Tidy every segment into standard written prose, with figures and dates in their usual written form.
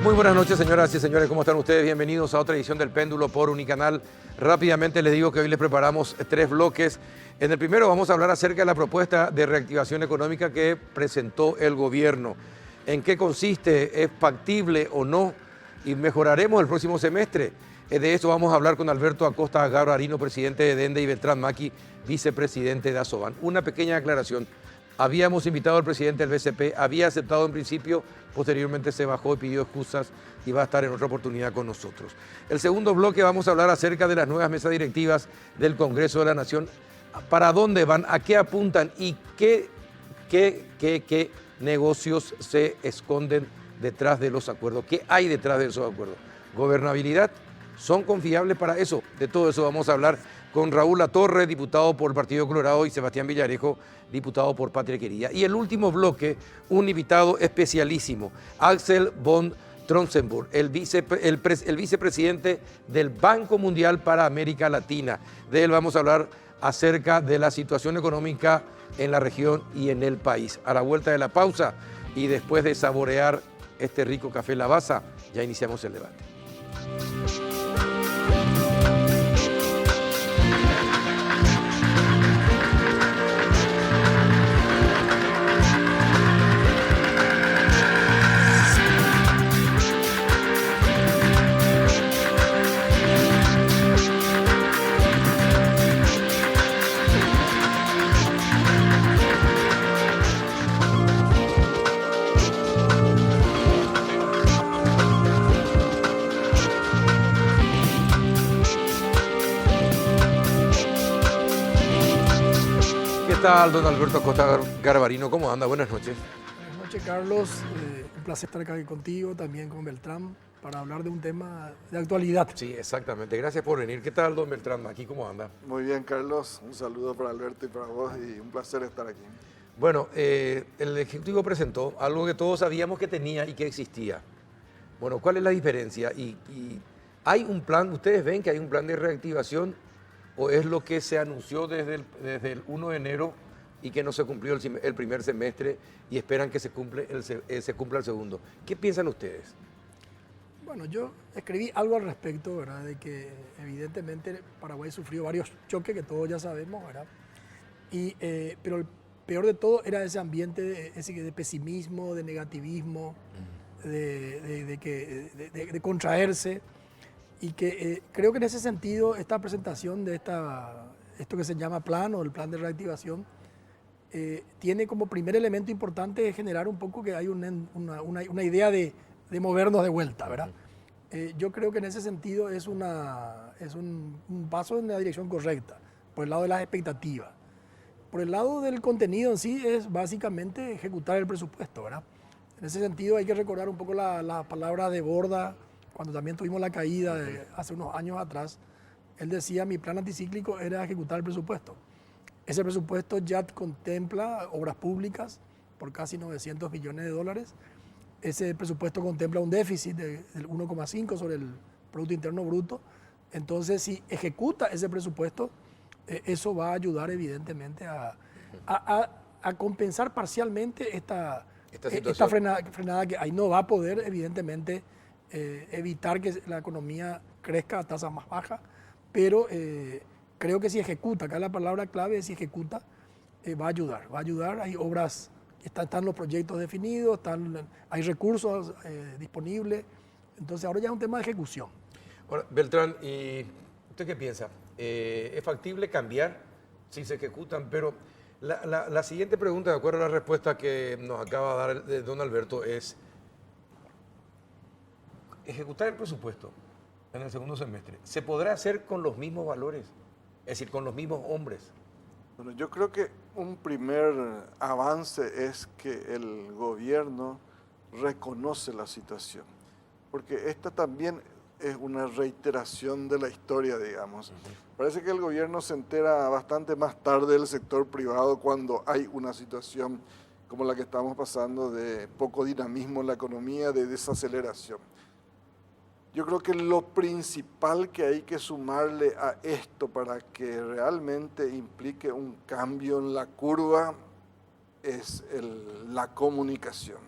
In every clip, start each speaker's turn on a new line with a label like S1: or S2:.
S1: Muy buenas noches, señoras y señores, ¿cómo están ustedes? Bienvenidos a otra edición del Péndulo por Unicanal. Rápidamente les digo que hoy les preparamos 3 bloques. En el primero vamos a hablar acerca de la propuesta de reactivación económica que presentó el gobierno. ¿En qué consiste? ¿Es factible o no? ¿Y mejoraremos el próximo semestre? De esto vamos a hablar con Alberto Acosta Garbarino, presidente de Dende, y Beltrán Maki, vicepresidente de Asoban. Una pequeña aclaración. Habíamos invitado al presidente del BCP, había aceptado en principio, posteriormente se bajó y pidió excusas y va a estar en otra oportunidad con nosotros. El segundo bloque vamos a hablar acerca de las nuevas mesas directivas del Congreso de la Nación. ¿Para dónde van? ¿A qué apuntan? ¿Y qué negocios se esconden detrás de los acuerdos? ¿Qué hay detrás de esos acuerdos? ¿Gobernabilidad? ¿Son confiables para eso? De todo eso vamos a hablar con Raúl Latorre, diputado por el Partido Colorado, y Sebastián Villarejo, diputado por Patria Querida. Y el último bloque, un invitado especialísimo, Axel von Trotzenburg, el vicepresidente del Banco Mundial para América Latina. De él vamos a hablar acerca de la situación económica en la región y en el país. A la vuelta de la pausa y después de saborear este rico café Lavazza, ya iniciamos el debate. ¿Qué tal, don Alberto Acosta Garbarino? ¿Cómo anda? Buenas noches.
S2: Buenas noches, Carlos. Un placer estar acá contigo, también con Beltrán, para hablar de un tema de actualidad.
S1: Sí, exactamente. Gracias por venir. ¿Qué tal, don Beltrán? ¿Aquí cómo anda?
S3: Muy bien, Carlos. Un saludo para Alberto y para vos y un placer estar aquí.
S1: Bueno, el Ejecutivo presentó algo que todos sabíamos que tenía y que existía. Bueno, ¿cuál es la diferencia? ¿Y hay un plan? ¿Ustedes ven que hay un plan de reactivación o es lo que se anunció desde el 1 de enero y que no se cumplió el primer semestre y esperan que se cumpla el segundo? ¿Qué piensan ustedes?
S2: Bueno, yo escribí algo al respecto, ¿verdad? De que evidentemente Paraguay sufrió varios choques que todos ya sabemos, ¿verdad? Pero el peor de todo era ese ambiente de pesimismo, de negativismo, de contraerse. Y que creo que en ese sentido esta presentación de esto que se llama plan o el plan de reactivación tiene como primer elemento importante generar un poco que hay una idea de movernos de vuelta, ¿verdad? Yo creo que en ese sentido es un paso en la dirección correcta, por el lado de las expectativas. Por el lado del contenido en sí es básicamente ejecutar el presupuesto, ¿verdad? En ese sentido hay que recordar un poco la palabra de Borda, cuando también tuvimos la caída hace unos años atrás. Él decía, mi plan anticíclico era ejecutar el presupuesto. Ese presupuesto ya contempla obras públicas por casi 900 millones de dólares. Ese presupuesto contempla un déficit del 1,5 sobre el Producto Interno Bruto. Entonces, si ejecuta ese presupuesto, eso va a ayudar evidentemente a compensar parcialmente esta frenada que ahí no va a poder evidentemente evitar que la economía crezca a tasas más bajas, pero creo que si ejecuta, acá la palabra clave es si ejecuta, va a ayudar, hay obras, están los proyectos definidos, hay recursos disponibles, entonces ahora ya es un tema de ejecución.
S1: Ahora, Beltrán, ¿y usted qué piensa? ¿Es factible cambiar si se ejecutan? Pero la siguiente pregunta, de acuerdo a la respuesta que nos acaba de dar don Alberto, es ejecutar el presupuesto en el segundo semestre. ¿Se podrá hacer con los mismos valores? Es decir, con los mismos hombres.
S3: Bueno, yo creo que un primer avance es que el gobierno reconoce la situación, porque esta también es una reiteración de la historia, digamos. Parece que el gobierno se entera bastante más tarde del sector privado cuando hay una situación como la que estamos pasando de poco dinamismo en la economía, de desaceleración. Yo creo que lo principal que hay que sumarle a esto para que realmente implique un cambio en la curva es la comunicación.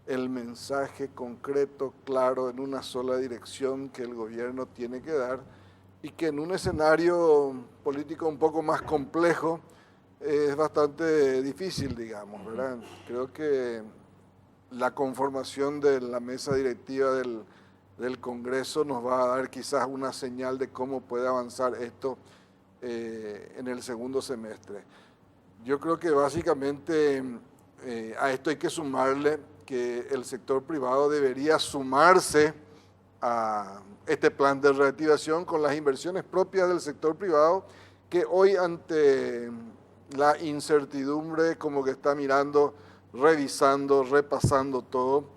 S3: el mensaje concreto, claro, en una sola dirección que el gobierno tiene que dar y que en un escenario político un poco más complejo es bastante difícil, digamos, ¿verdad? Creo que la conformación de la mesa directiva del Congreso nos va a dar quizás una señal de cómo puede avanzar esto en el segundo semestre. Yo creo que básicamente a esto hay que sumarle que el sector privado debería sumarse a este plan de reactivación con las inversiones propias del sector privado, que hoy ante la incertidumbre como que está mirando, revisando, repasando todo,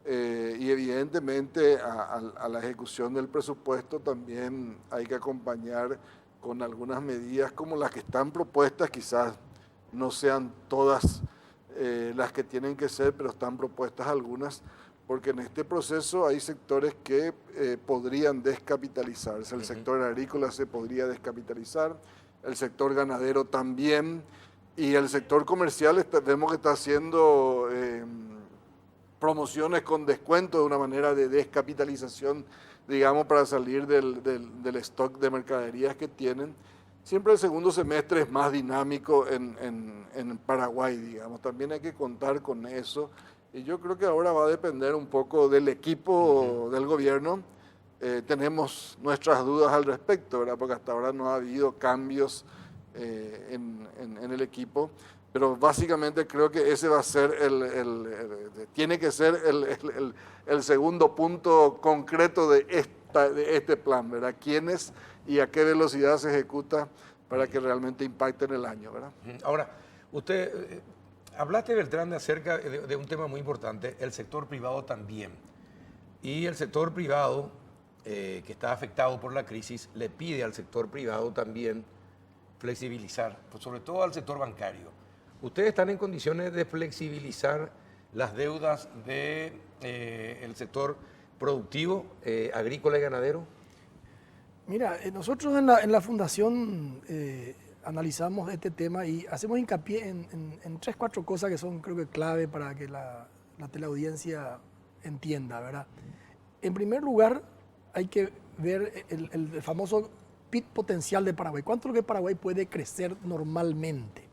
S3: y evidentemente a la ejecución del presupuesto también hay que acompañar con algunas medidas como las que están propuestas, quizás no sean todas las que tienen que ser, pero están propuestas algunas, porque en este proceso hay sectores que podrían descapitalizarse. El sector agrícola se podría descapitalizar, el sector ganadero también, y el sector comercial vemos que está haciendo promociones con descuento de una manera de descapitalización, digamos, para salir del stock de mercaderías que tienen. Siempre el segundo semestre es más dinámico en Paraguay, digamos. También hay que contar con eso. Y yo creo que ahora va a depender un poco del equipo del gobierno. Tenemos nuestras dudas al respecto, ¿verdad? Porque hasta ahora no ha habido cambios en el equipo. Pero básicamente creo que ese va a ser tiene que ser el segundo punto concreto de este plan, ¿verdad? ¿Quiénes y a qué velocidad se ejecuta para que realmente impacte en el año, ¿verdad?
S1: Ahora, usted, hablaste, Beltrán, acerca de un tema muy importante, el sector privado también. Y el sector privado, que está afectado por la crisis, le pide al sector privado también flexibilizar, pues sobre todo al sector bancario. ¿Ustedes están en condiciones de flexibilizar las deudas del sector productivo, agrícola y ganadero?
S2: Mira, nosotros en la Fundación analizamos este tema y hacemos hincapié en 3, 4 cosas que son, creo que, clave para que la teleaudiencia entienda, ¿verdad? En primer lugar, hay que ver el famoso PIB potencial de Paraguay. ¿Cuánto es lo que Paraguay puede crecer normalmente?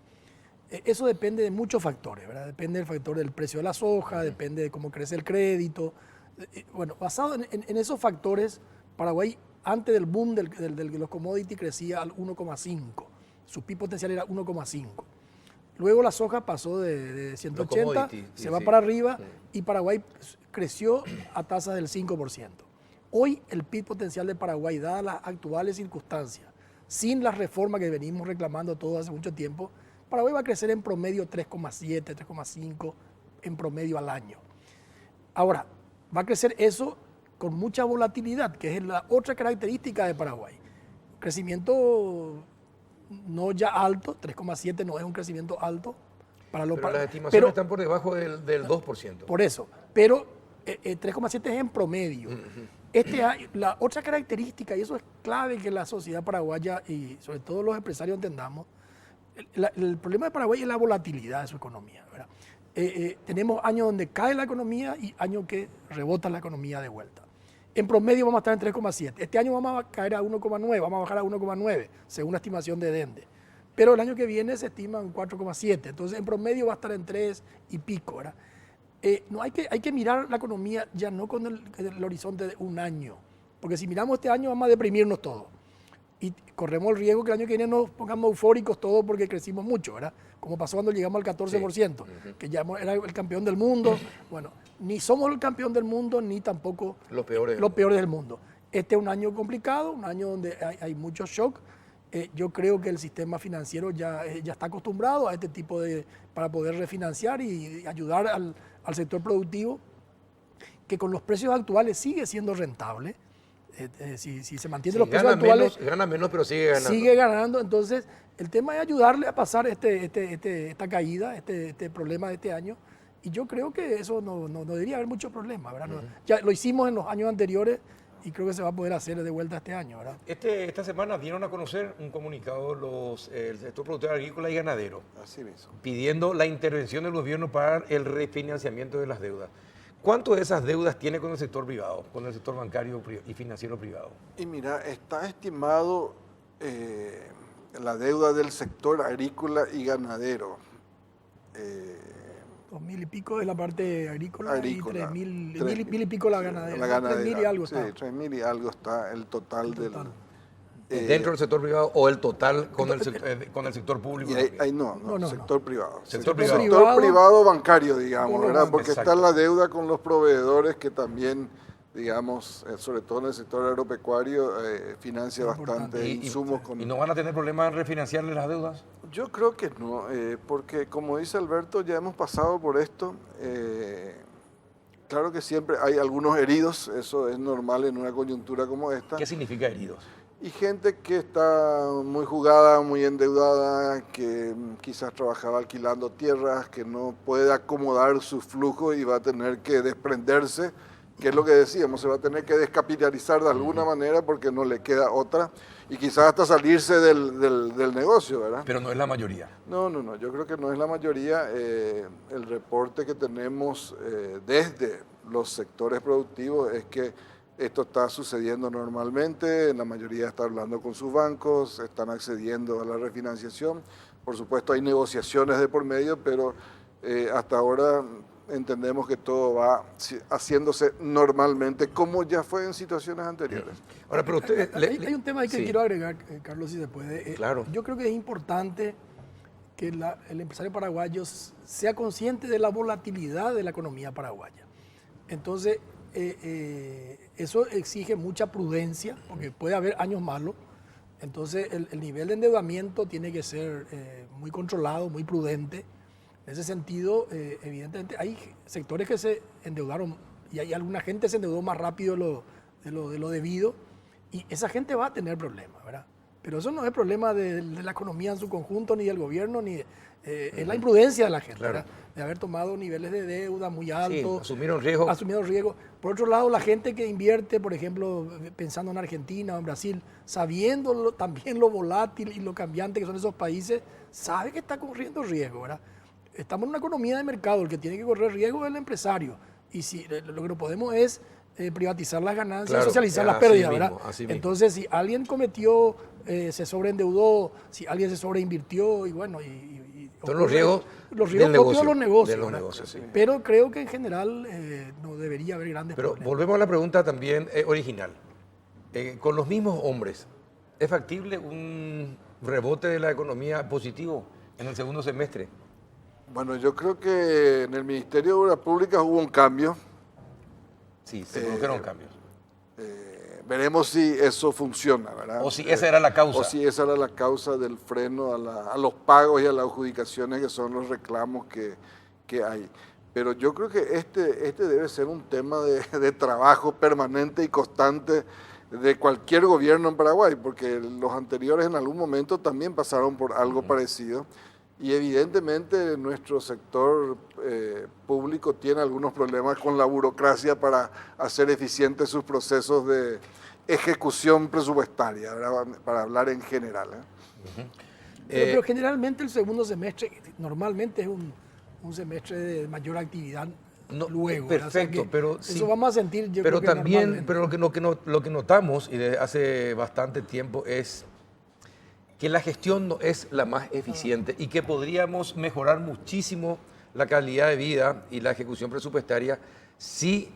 S2: Eso depende de muchos factores, ¿verdad? Depende del factor del precio de la soja, depende de cómo crece el crédito. Bueno, basado en esos factores, Paraguay, antes del boom de los commodities, crecía al 1,5. Su PIB potencial era 1,5. Luego la soja pasó de 180, se va para arriba, y Paraguay creció a tasas del 5%. Hoy el PIB potencial de Paraguay, dadas las actuales circunstancias, sin las reformas que venimos reclamando todos hace mucho tiempo, Paraguay va a crecer en promedio 3,7, 3,5 en promedio al año. Ahora, va a crecer eso con mucha volatilidad, que es la otra característica de Paraguay. Crecimiento no ya alto, 3,7 no es un crecimiento alto.
S1: Pero las estimaciones están por debajo del 2%.
S2: Por eso, pero 3,7 es en promedio. La otra característica, y eso es clave que la sociedad paraguaya y sobre todo los empresarios entendamos, el problema de Paraguay es la volatilidad de su economía, ¿verdad? Tenemos años donde cae la economía y años que rebota la economía de vuelta. En promedio vamos a estar en 3,7. Este año vamos a caer a 1,9, vamos a bajar a 1,9, según la estimación de Dende. Pero el año que viene se estima en 4,7. Entonces, en promedio va a estar en 3 y pico, ¿verdad? No, hay que mirar la economía ya no con el horizonte de un año. Porque si miramos este año vamos a deprimirnos todos. Y corremos el riesgo que el año que viene nos pongamos eufóricos todos porque crecimos mucho, ¿verdad? Como pasó cuando llegamos al 14%, que ya era el campeón del mundo. Bueno, ni somos el campeón del mundo, ni tampoco los peores del mundo. Este es un año complicado, un año donde hay mucho shock. Yo creo que el sistema financiero ya está acostumbrado a este tipo para poder refinanciar y ayudar al sector productivo, que con los precios actuales sigue siendo rentable. Si se mantienen los precios actuales,
S1: gana menos, pero sigue ganando.
S2: Sigue ganando. Entonces, el tema es ayudarle a pasar esta caída, este problema de este año. Y yo creo que eso no debería haber mucho problema, ¿verdad? Ya lo hicimos en los años anteriores y creo que se va a poder hacer de vuelta este año, ¿verdad?
S1: Esta semana dieron a conocer un comunicado el sector productor agrícola y ganadero,
S3: Así mismo,
S1: pidiendo la intervención del gobierno para el refinanciamiento de las deudas. ¿Cuánto de esas deudas tiene con el sector privado, con el sector bancario y financiero privado?
S3: Y mira, está estimado la deuda del sector agrícola y ganadero.
S2: 2.000 y pico de la parte agrícola,
S3: Agrícola.
S2: y 3.000 y pico la ganadera.
S3: La ganadera.
S2: 3.000 y algo
S3: Sí,
S2: está.
S3: 3.000 y algo está el total del...
S1: ¿Dentro del sector privado o el total con el sector público?
S3: Y ahí no,
S2: No.
S3: sector privado.
S1: Sector
S3: Sector
S1: privado.
S3: privado bancario, digamos,
S2: Con los
S3: ¿verdad?
S2: bancos.
S3: Porque
S1: Exacto.
S3: está la deuda con los proveedores que también, digamos, sobre todo en el sector agropecuario, financia bastante insumos.
S1: ¿Y no van a tener problemas en refinanciarle las deudas?
S3: Yo creo que no, porque como dice Alberto, ya hemos pasado por esto. Claro que siempre hay algunos heridos, eso es normal en una coyuntura como esta.
S1: ¿Qué significa heridos?
S3: Y gente que está muy jugada, muy endeudada, que quizás trabajaba alquilando tierras, que no puede acomodar su flujo y va a tener que desprenderse, que es lo que decíamos, se va a tener que descapitalizar de alguna manera porque no le queda otra, y quizás hasta salirse del negocio, ¿verdad?
S1: Pero no es la mayoría.
S3: No, yo creo que no es la mayoría. El reporte que tenemos desde los sectores productivos es que esto está sucediendo normalmente, la mayoría está hablando con sus bancos, están accediendo a la refinanciación. Por supuesto hay negociaciones de por medio, pero hasta ahora entendemos que todo va haciéndose normalmente, como ya fue en situaciones anteriores.
S1: Ahora, pero usted...
S2: Hay un tema ahí que
S1: sí.
S2: quiero agregar, Carlos, si se puede.
S1: Claro.
S2: Yo creo que es importante que el empresario paraguayo sea consciente de la volatilidad de la economía paraguaya. Entonces, eso exige mucha prudencia, porque puede haber años malos. Entonces, el nivel de endeudamiento tiene que ser muy controlado, muy prudente. En ese sentido, evidentemente, hay sectores que se endeudaron y hay alguna gente que se endeudó más rápido de lo debido, y esa gente va a tener problemas, ¿verdad? Pero eso no es problema de la economía en su conjunto, ni del gobierno, ni es la imprudencia de la gente,
S1: Claro.
S2: ¿verdad? De haber tomado niveles de deuda muy altos.
S1: Sí, asumieron riesgo.
S2: Asumiendo riesgo. Por otro lado, la gente que invierte, por ejemplo, pensando en Argentina o en Brasil, sabiendo también lo volátil y lo cambiante que son esos países, sabe que está corriendo riesgo, ¿verdad? Estamos en una economía de mercado, el que tiene que correr riesgo es el empresario. Y si lo que no podemos es privatizar las ganancias,
S1: Claro,
S2: socializar las
S1: así
S2: pérdidas,
S1: mismo,
S2: ¿verdad?
S1: así mismo.
S2: Entonces, si alguien cometió, se sobreendeudó, si alguien se sobreinvirtió, y bueno,
S1: Son los riesgos
S2: propios
S1: del negocio,
S2: de los negocios.
S1: de los
S2: ¿verdad?
S1: negocios, sí.
S2: Pero creo que en general no debería haber grandes
S1: Pero
S2: problemas.
S1: volvemos a la pregunta también original. Con los mismos hombres, ¿es factible un rebote de la economía positivo en el segundo semestre?
S3: Bueno, yo creo que en el Ministerio de Obras Públicas hubo un cambio.
S1: Sí, se produjeron cambios.
S3: Veremos si eso funciona, ¿verdad?
S1: O si esa era la causa.
S3: O si esa era la causa del freno a los pagos y a las adjudicaciones, que son los reclamos que hay. Pero yo creo que este debe ser un tema de trabajo permanente y constante de cualquier gobierno en Paraguay, porque los anteriores en algún momento también pasaron por algo parecido. Y evidentemente nuestro sector público tiene algunos problemas con la burocracia para hacer eficientes sus procesos de ejecución presupuestaria, ¿verdad? Para hablar en general.
S2: Pero generalmente el segundo semestre normalmente es un semestre de mayor actividad luego. ¿verdad?
S1: Perfecto,
S2: O sea que
S1: pero
S2: eso
S1: sí,
S2: vamos a sentir, yo
S1: pero
S2: creo que
S1: también,
S2: normalmente.
S1: pero lo que notamos y desde hace bastante tiempo es que la gestión no es la más eficiente y que podríamos mejorar muchísimo la calidad de vida y la ejecución presupuestaria si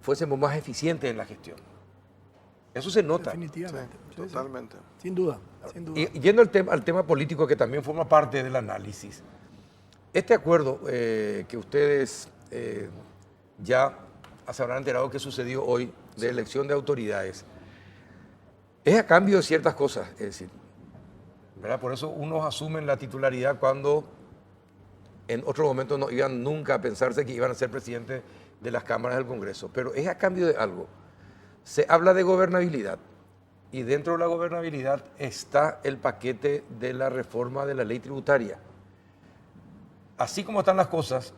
S1: fuésemos más eficientes en la gestión. Eso se nota.
S2: Definitivamente. Sí, sí.
S3: Totalmente.
S2: Sin duda, sin duda.
S1: Y yendo al tema político, que también forma parte del análisis, este acuerdo que ustedes ya se habrán enterado que sucedió hoy de elección de autoridades, es a cambio de ciertas cosas, es decir, ¿verdad? Por eso unos asumen la titularidad cuando en otro momento no iban nunca a pensarse que iban a ser presidentes de las cámaras del Congreso, pero es a cambio de algo. Se habla de gobernabilidad y dentro de la gobernabilidad está el paquete de la reforma de la ley tributaria. Así como están las cosas,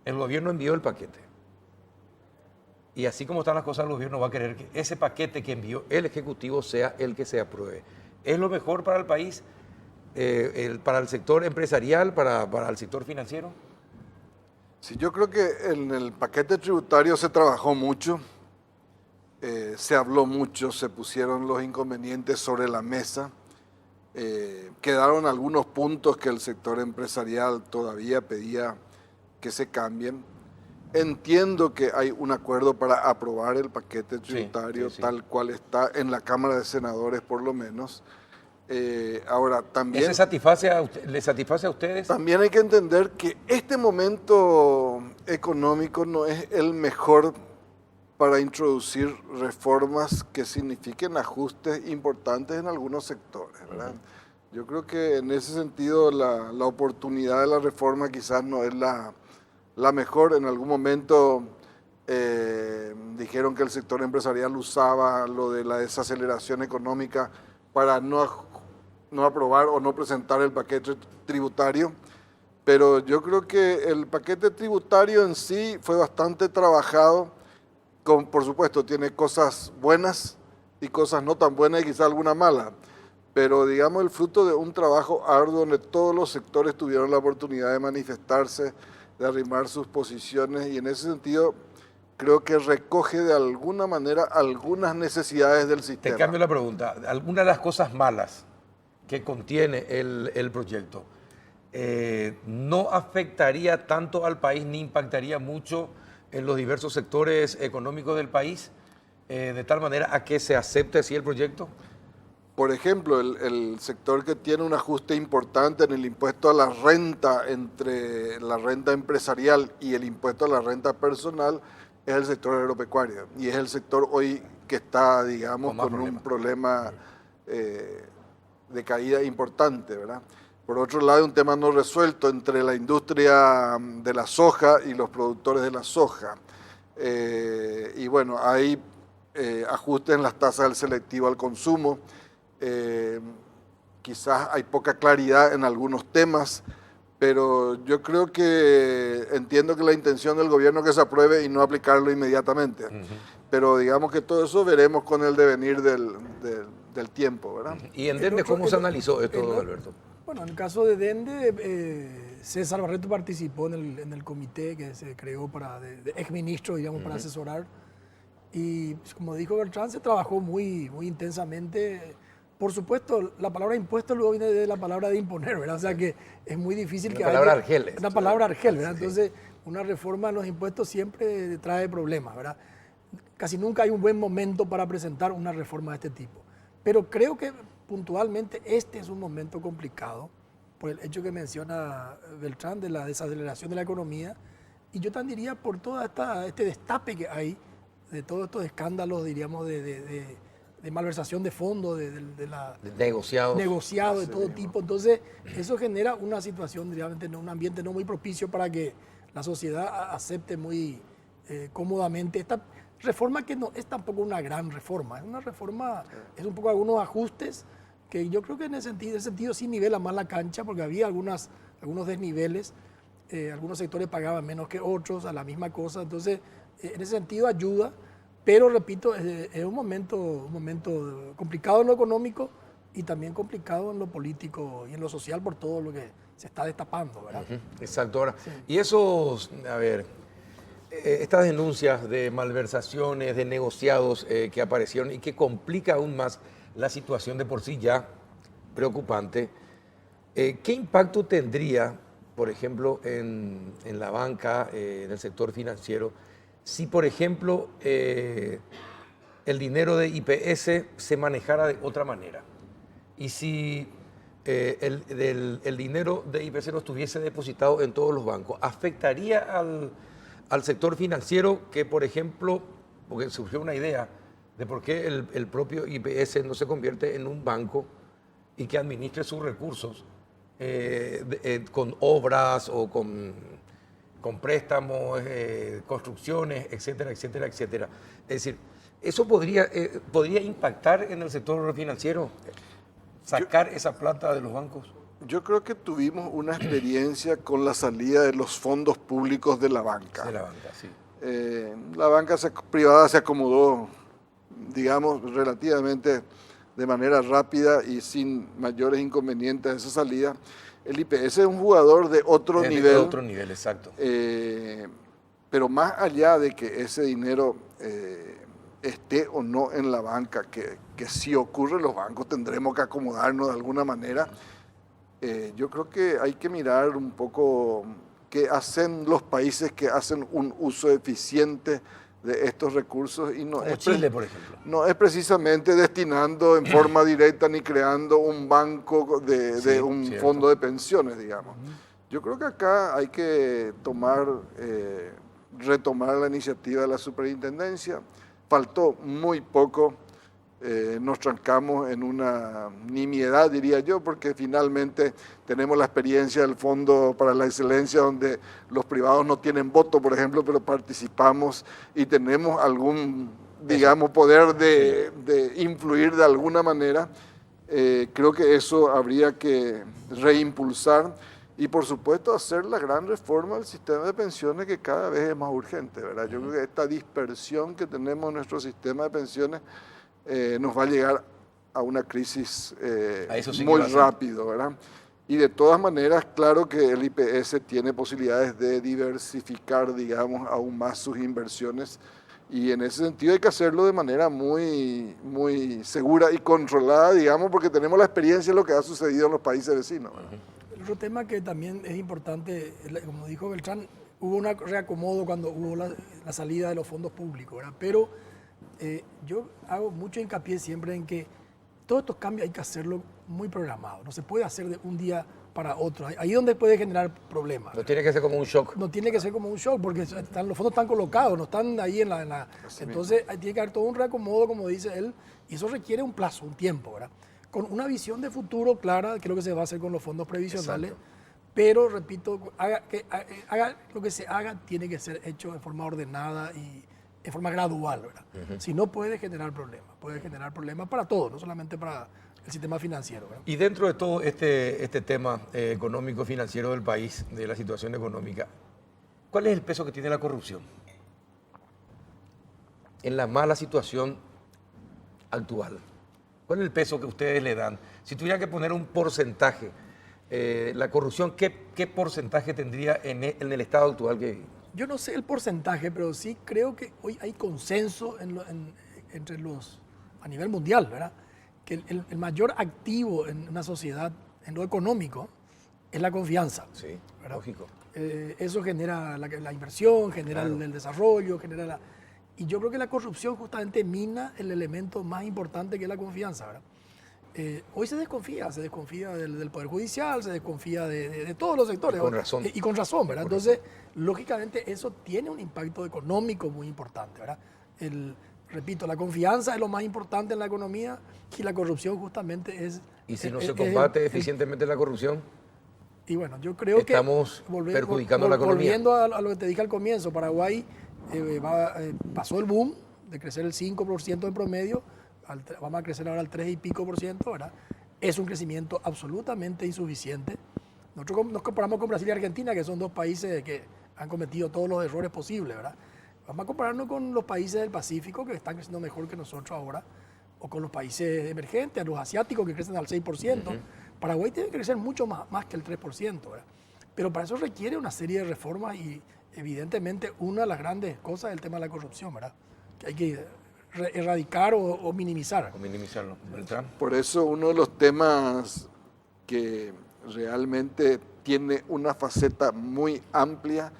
S1: el gobierno envió el paquete. Y así como están las cosas, el gobierno va a querer que ese paquete que envió el Ejecutivo sea el que se apruebe. ¿Es lo mejor para el país, para el sector empresarial, para el sector financiero?
S3: Sí, yo creo que en el paquete tributario se trabajó mucho, se habló mucho, se pusieron los inconvenientes sobre la mesa, quedaron algunos puntos que el sector empresarial todavía pedía que se cambien. Entiendo que hay un acuerdo para aprobar el paquete tributario tal cual está en la Cámara de Senadores por lo menos. Ahora, también...
S1: ¿Le satisface a ustedes?
S3: También hay que entender que este momento económico no es el mejor para introducir reformas que signifiquen ajustes importantes en algunos sectores, ¿verdad? Yo creo que en ese sentido la oportunidad de la reforma quizás no es la mejor. En algún momento dijeron que el sector empresarial usaba lo de la desaceleración económica para no aprobar o no presentar el paquete tributario, pero yo creo que el paquete tributario en sí fue bastante trabajado, por supuesto tiene cosas buenas y cosas no tan buenas y quizá alguna mala, pero digamos el fruto de un trabajo arduo donde todos los sectores tuvieron la oportunidad de manifestarse, de arrimar sus posiciones, y en ese sentido creo que recoge de alguna manera algunas necesidades del sistema.
S1: Te cambio la pregunta. ¿Alguna de las cosas malas que contiene el proyecto no afectaría tanto al país ni impactaría mucho en los diversos sectores económicos del país, de tal manera a que se acepte así el proyecto?
S3: Por ejemplo, el sector que tiene un ajuste importante en el impuesto a la renta, entre la renta empresarial y el impuesto a la renta personal, es el sector agropecuario. Y es el sector hoy que está, digamos, con un problema de caída importante, ¿verdad? Por otro lado, un tema no resuelto entre la industria de la soja y los productores de la soja. Y bueno, hay ajustes en las tasas del selectivo al consumo. Quizás hay poca claridad en algunos temas, pero yo creo que entiendo que la intención del gobierno es que se apruebe y no aplicarlo inmediatamente. Pero digamos que todo eso veremos con el devenir del tiempo, ¿verdad?
S1: ¿Y en Dende cómo se analizó esto, Alberto?
S2: Bueno, en el caso de Dende, César Barreto participó en el comité que se creó de exministro, digamos, para asesorar. Y pues, como dijo Beltrán, se trabajó muy intensamente. Por supuesto, la palabra impuesto luego viene de la palabra de imponer, ¿verdad? O sea que es muy difícil que haya... Una palabra argel, ¿verdad? Entonces, una reforma en los impuestos siempre trae problemas, ¿verdad? Casi nunca hay un buen momento para presentar una reforma de este tipo. Pero creo que puntualmente este es un momento complicado por el hecho que menciona Beltrán de la desaceleración de la economía, y yo también diría por todo este destape que hay de todos estos escándalos, diríamos, de malversación de fondos, de negociados de todo tipo. Entonces, eso genera una situación, realmente, un ambiente no muy propicio para que la sociedad acepte muy cómodamente esta reforma, que no es tampoco una gran reforma. Es una reforma, es un poco algunos ajustes que yo creo que en ese sentido sí nivela más la cancha, porque había algunos desniveles, algunos sectores pagaban menos que otros a la misma cosa. Entonces, en ese sentido ayuda. Pero, repito, es un momento complicado en lo económico y también complicado en lo político y en lo social por todo lo que se está destapando, ¿verdad?
S1: Exacto. Ahora, sí. Y estas denuncias de malversaciones, de negociados que aparecieron y que complica aún más la situación de por sí ya preocupante, ¿qué impacto tendría, por ejemplo, en la banca, en el sector financiero, si, por ejemplo, el dinero de IPS se manejara de otra manera? Y si el dinero de IPS no estuviese depositado en todos los bancos, ¿afectaría al sector financiero que, por ejemplo, porque surgió una idea de por qué el propio IPS no se convierte en un banco y que administre sus recursos con obras o con préstamos, construcciones, etcétera, etcétera, etcétera? Es decir, ¿eso podría impactar en el sector financiero? ¿Sacar esa plata de los bancos?
S3: Yo creo que tuvimos una experiencia con la salida de los fondos públicos de la banca.
S1: De la banca, sí.
S3: La banca privada se acomodó, digamos, relativamente de manera rápida y sin mayores inconvenientes a esa salida. El IPS es un jugador de otro nivel.
S1: De otro nivel, exacto.
S3: Pero más allá de que ese dinero esté o no en la banca, que si ocurre, los bancos tendremos que acomodarnos de alguna manera. Yo creo que hay que mirar un poco qué hacen los países que hacen un uso eficiente de estos recursos y
S1: Como Chile, por ejemplo.
S3: No es precisamente destinando en forma directa ni creando un banco de un
S1: cierto.
S3: fondo de pensiones, digamos. Yo creo que acá hay que retomar la iniciativa de la superintendencia. Faltó muy poco, nos trancamos en una nimiedad, diría yo, porque finalmente tenemos la experiencia del Fondo para la Excelencia, donde los privados no tienen voto, por ejemplo, pero participamos y tenemos algún, digamos, poder de influir de alguna manera. Creo que eso habría que reimpulsar y, por supuesto, hacer la gran reforma del sistema de pensiones, que cada vez es más urgente, ¿verdad? Yo creo que esta dispersión que tenemos en nuestro sistema de pensiones nos va a llegar a una crisis muy rápido, ¿verdad? Y de todas maneras, claro que el IPS tiene posibilidades de diversificar, digamos, aún más sus inversiones, y en ese sentido hay que hacerlo de manera muy, muy segura y controlada, digamos, porque tenemos la experiencia de lo que ha sucedido en los países vecinos, ¿verdad?
S2: El otro tema que también es importante, como dijo Beltrán, hubo un reacomodo cuando hubo la salida de los fondos públicos, ¿verdad? Pero yo hago mucho hincapié siempre en que todos estos cambios hay que hacerlo muy programado. No se puede hacer de un día para otro. Ahí es donde puede generar problemas.
S1: No tiene que ser como un shock.
S2: No tiene que ser como un shock, porque los fondos están colocados, no están ahí en la entonces tiene que haber todo un reacomodo, como dice él, y eso requiere un plazo, un tiempo, ¿verdad? Con una visión de futuro clara, que es lo que se va a hacer con los fondos previsionales. Exacto. Pero, repito, haga lo que se haga, tiene que ser hecho de forma ordenada y en forma gradual, ¿verdad? Si no, puede generar problemas para todos, no solamente para el sistema financiero, ¿verdad?
S1: Y dentro de todo este tema económico, financiero del país, de la situación económica, ¿cuál es el peso que tiene la corrupción en la mala situación actual? ¿Cuál es el peso que ustedes le dan? Si tuviera que poner un porcentaje, la corrupción, ¿qué porcentaje tendría en el estado actual que vive?
S2: Yo no sé el porcentaje, pero sí creo que hoy hay consenso entre a nivel mundial, ¿verdad? Que el mayor activo en una sociedad, en lo económico, es la confianza.
S1: Sí,
S2: ¿verdad?
S1: Lógico.
S2: Eso genera la inversión, genera
S1: Claro.
S2: el desarrollo, y yo creo que la corrupción justamente mina el elemento más importante, que es la confianza, ¿verdad? Hoy se desconfía del Poder Judicial, se desconfía de todos los sectores.
S1: Y con razón.
S2: Y con razón, ¿verdad? Entonces, lógicamente, eso tiene un impacto económico muy importante, ¿verdad? Repito, la confianza es lo más importante en la economía, y la corrupción justamente es...
S1: ¿Y si no se combate eficientemente la corrupción?
S2: Y bueno, yo creo que...
S1: Estamos perjudicando la economía.
S2: Volviendo a lo que te dije al comienzo, Paraguay pasó el boom de crecer el 5% en promedio, vamos a crecer ahora al 3 y pico por ciento, ¿verdad? Es un crecimiento absolutamente insuficiente. Nosotros nos comparamos con Brasil y Argentina, que son dos países que han cometido todos los errores posibles, ¿verdad? Vamos a compararnos con los países del Pacífico, que están creciendo mejor que nosotros ahora, o con los países emergentes, los asiáticos, que crecen al 6%. Paraguay tiene que crecer mucho más que el 3%, ¿verdad? Pero para eso requiere una serie de reformas, y evidentemente una de las grandes cosas es el tema de la corrupción, ¿verdad? Que hay que erradicar o minimizar.
S1: O minimizarlo. ¿Beltrán?
S3: Por eso uno de los temas que realmente tiene una faceta muy amplia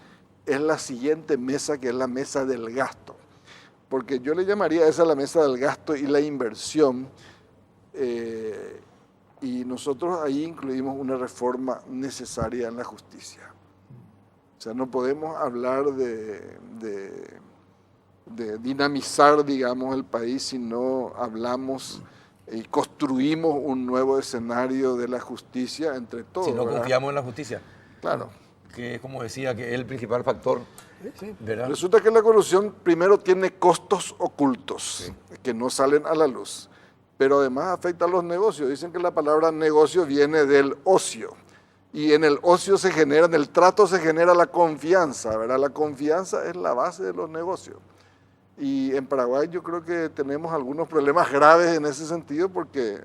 S3: es la siguiente mesa, que es la mesa del gasto. Porque yo le llamaría a esa la mesa del gasto y la inversión, y nosotros ahí incluimos una reforma necesaria en la justicia. O sea, no podemos hablar de dinamizar, digamos, el país si no hablamos y construimos un nuevo escenario de la justicia entre todos.
S1: Si no
S3: ¿verdad?
S1: confiamos en la justicia.
S3: Claro.
S1: Que, como decía, que es el principal factor.
S2: Sí.
S1: ¿Verdad?
S3: Resulta que la corrupción primero tiene costos ocultos, que no salen a la luz, pero además afecta a los negocios. Dicen que la palabra negocio viene del ocio, y en el ocio en el trato se genera la confianza, ¿verdad? La confianza es la base de los negocios. Y en Paraguay yo creo que tenemos algunos problemas graves en ese sentido, porque